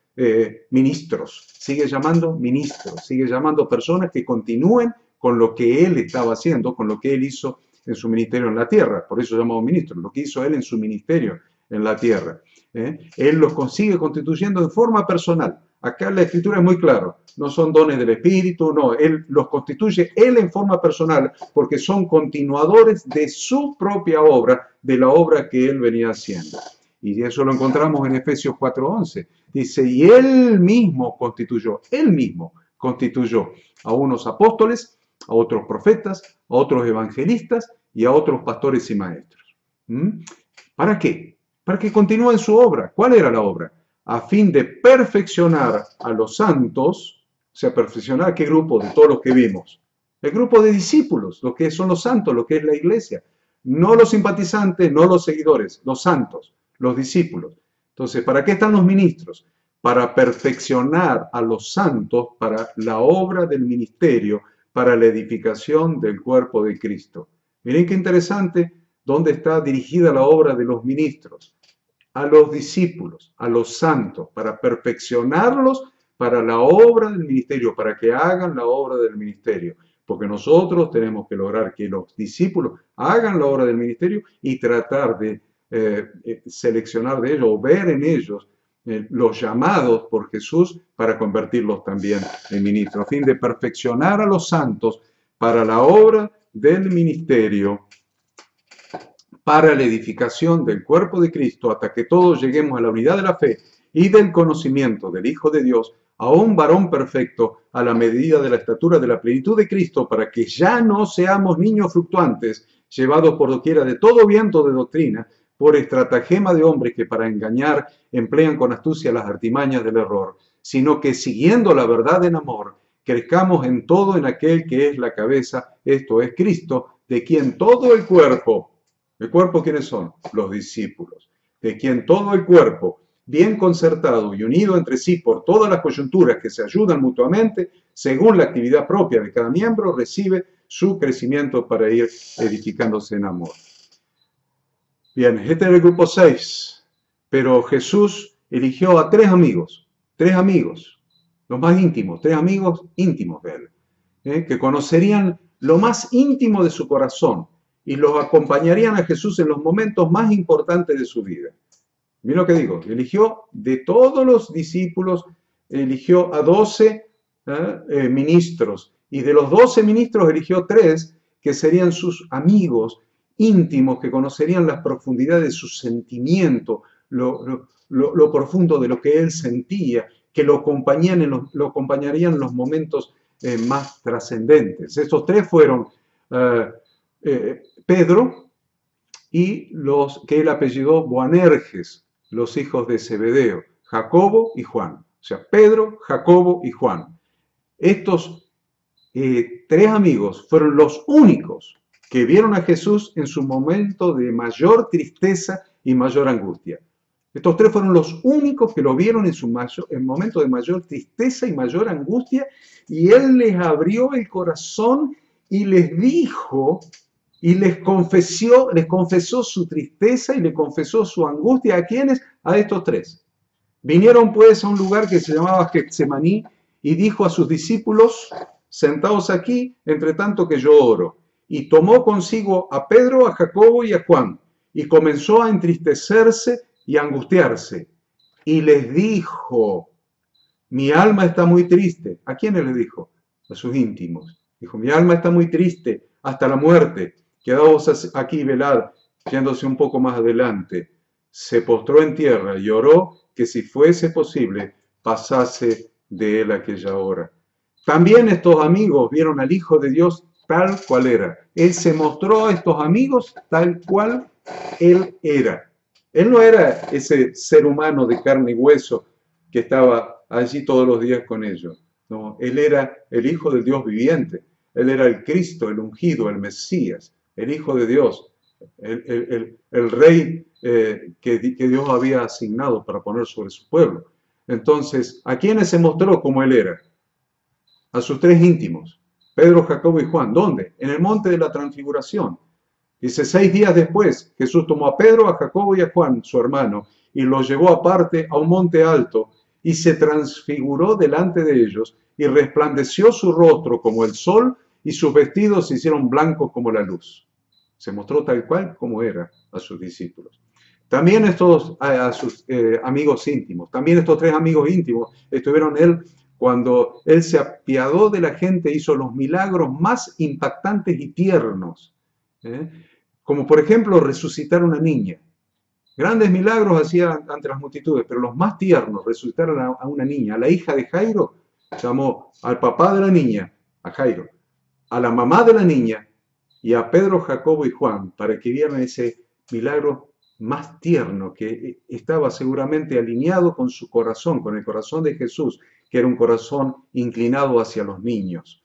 ministros, sigue llamando personas que continúen con lo que él estaba haciendo, con lo que él hizo en su ministerio en la tierra, por eso llamamos ministros, lo que hizo él en su ministerio en la tierra. Él los sigue constituyendo de forma personal. Acá la Escritura es muy clara, no son dones del Espíritu, no, él los constituye él en forma personal porque son continuadores de su propia obra, de la obra que él venía haciendo. Y eso lo encontramos en Efesios 4:11. Dice, y él mismo constituyó a unos apóstoles, a otros profetas, a otros evangelistas y a otros pastores y maestros. ¿Para qué? Para que continúen su obra. ¿Cuál era la obra? A fin de perfeccionar a los santos, o sea, perfeccionar ¿qué grupo? De todos los que vimos. El grupo de discípulos, los que son los santos, lo que es la iglesia. No los simpatizantes, no los seguidores, los santos, los discípulos. Entonces, ¿para qué están los ministros? Para perfeccionar a los santos para la obra del ministerio, para la edificación del cuerpo de Cristo. Miren qué interesante dónde está dirigida la obra de los ministros. A los discípulos, a los santos, para perfeccionarlos para la obra del ministerio, para que hagan la obra del ministerio. Porque nosotros tenemos que lograr que los discípulos hagan la obra del ministerio y tratar de seleccionar de ellos o ver en ellos los llamados por Jesús para convertirlos también en ministros, a fin de perfeccionar a los santos para la obra del ministerio, para la edificación del cuerpo de Cristo, hasta que todos lleguemos a la unidad de la fe y del conocimiento del Hijo de Dios, a un varón perfecto, a la medida de la estatura de la plenitud de Cristo, para que ya no seamos niños fluctuantes, llevados por doquiera de todo viento de doctrina, por estratagema de hombres que para engañar emplean con astucia las artimañas del error, sino que siguiendo la verdad en amor, crezcamos en todo en aquel que es la cabeza, esto es Cristo, de quien todo ¿el cuerpo quiénes son? Los discípulos, de quien todo el cuerpo, bien concertado y unido entre sí por todas las coyunturas que se ayudan mutuamente, según la actividad propia de cada miembro, recibe su crecimiento para ir edificándose en amor. Bien, este era el grupo 6, pero Jesús eligió a 3 amigos, los más íntimos, 3 amigos íntimos de él, que conocerían lo más íntimo de su corazón y los acompañarían a Jesús en los momentos más importantes de su vida. Miren lo que digo, eligió de todos los discípulos, eligió a 12 ministros, y de los 12 ministros eligió 3 que serían sus amigos íntimos, que conocerían las profundidades de su sentimiento, lo profundo de lo que él sentía, que lo acompañarían en los momentos más trascendentes. Estos 3 fueron Pedro y los que él apellidó Boanerges, los hijos de Zebedeo, Jacobo y Juan. O sea, Pedro, Jacobo y Juan. Estos tres amigos fueron los únicos que vieron a Jesús en su momento de mayor tristeza y mayor angustia. Estos tres fueron los únicos que lo vieron en momento de mayor tristeza y mayor angustia, y Él les abrió el corazón y les dijo, y les confesó su tristeza y les confesó su angustia. ¿A quiénes? A estos tres. Vinieron pues a un lugar que se llamaba Getsemaní y dijo a sus discípulos: sentaos aquí, entre tanto que yo oro. Y tomó consigo a Pedro, a Jacobo y a Juan, y comenzó a entristecerse y a angustiarse. Y les dijo: mi alma está muy triste. ¿A quiénes le dijo? A sus íntimos. Dijo: mi alma está muy triste hasta la muerte. Quedaos aquí, velad. Yéndose un poco más adelante, se postró en tierra y oró que si fuese posible pasase de él aquella hora. También estos amigos vieron al Hijo de Dios tal cual era. Él se mostró a estos amigos tal cual Él era. Él no era ese ser humano de carne y hueso que estaba allí todos los días con ellos. No, Él era el Hijo del Dios viviente. Él era el Cristo, el ungido, el Mesías, el Hijo de Dios, el Rey que Dios había asignado para poner sobre su pueblo. Entonces, ¿a quiénes se mostró como Él era? A sus tres íntimos, Pedro, Jacobo y Juan. ¿Dónde? En el monte de la transfiguración. Dice: 6 días después, Jesús tomó a Pedro, a Jacobo y a Juan, su hermano, y los llevó aparte a un monte alto, y se transfiguró delante de ellos, y resplandeció su rostro como el sol, y sus vestidos se hicieron blancos como la luz. Se mostró tal cual como era a sus discípulos. También a sus amigos íntimos, también estos tres amigos íntimos estuvieron él cuando él se apiadó de la gente, hizo los milagros más impactantes y tiernos, como por ejemplo resucitar a una niña. Grandes milagros hacía ante las multitudes, pero los más tiernos, resucitar a una niña. A la hija de Jairo, llamó al papá de la niña, a Jairo, a la mamá de la niña y a Pedro, Jacobo y Juan, para que vieran ese milagro más tierno, que estaba seguramente alineado con su corazón, con el corazón de Jesús, que era un corazón inclinado hacia los niños.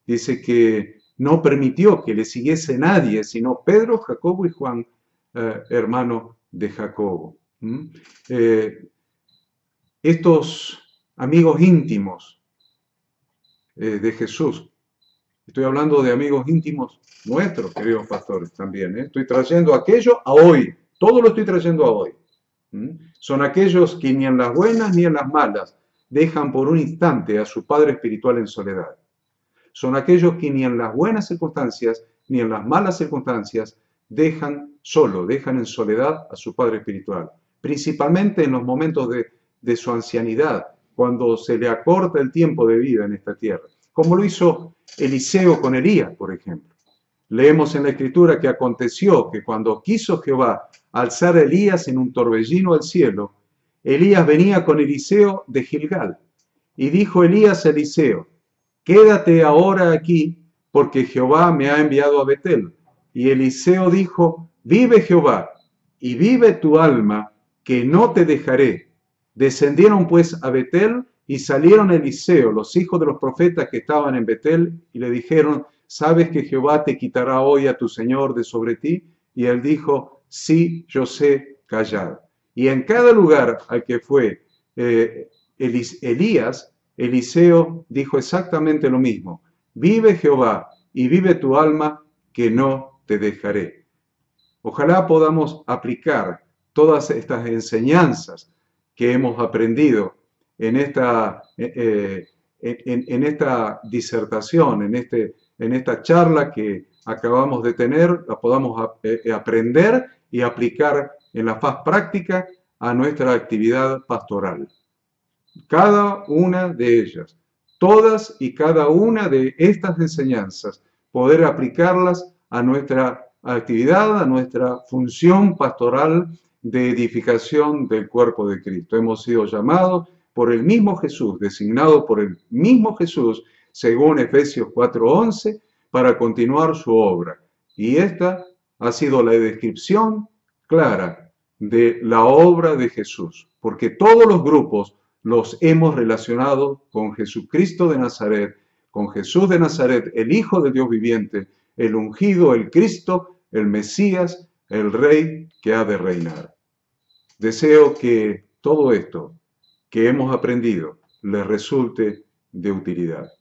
Dice que no permitió que le siguiese nadie, sino Pedro, Jacobo y Juan, hermano de Jacobo. Estos amigos íntimos de Jesús, estoy hablando de amigos íntimos nuestros, queridos pastores, también. Estoy trayendo aquello a hoy, todo lo estoy trayendo a hoy. Son aquellos que ni en las buenas ni en las malas dejan por un instante a su Padre espiritual en soledad. Son aquellos que ni en las buenas circunstancias ni en las malas circunstancias dejan en soledad a su Padre espiritual. Principalmente en los momentos de su ancianidad, cuando se le acorta el tiempo de vida en esta tierra. Como lo hizo Eliseo con Elías, por ejemplo. Leemos en la Escritura que aconteció que cuando quiso Jehová alzar a Elías en un torbellino al cielo, Elías venía con Eliseo de Gilgal. Y dijo Elías a Eliseo: quédate ahora aquí, porque Jehová me ha enviado a Betel. Y Eliseo dijo: vive Jehová, y vive tu alma, que no te dejaré. Descendieron pues a Betel, y salieron Eliseo, los hijos de los profetas que estaban en Betel, y le dijeron: ¿sabes que Jehová te quitará hoy a tu señor de sobre ti? Y él dijo: sí, yo sé, callad. Y en cada lugar al que fue Elías, Eliseo dijo exactamente lo mismo: vive Jehová y vive tu alma, que no te dejaré. Ojalá podamos aplicar todas estas enseñanzas que hemos aprendido en esta disertación, en esta charla que acabamos de tener, la podamos aprender y aplicar en la faz práctica a nuestra actividad pastoral. Cada una de ellas, todas y cada una de estas enseñanzas, poder aplicarlas a nuestra actividad, a nuestra función pastoral de edificación del cuerpo de Cristo. Hemos sido llamados por el mismo Jesús, designado por el mismo Jesús, según Efesios 4:11, para continuar su obra. Y esta ha sido la descripción clara de la obra de Jesús, porque todos los grupos los hemos relacionado con Jesucristo de Nazaret, con Jesús de Nazaret, el Hijo de Dios viviente, el ungido, el Cristo, el Mesías, el Rey que ha de reinar. Deseo que todo esto que hemos aprendido les resulte de utilidad.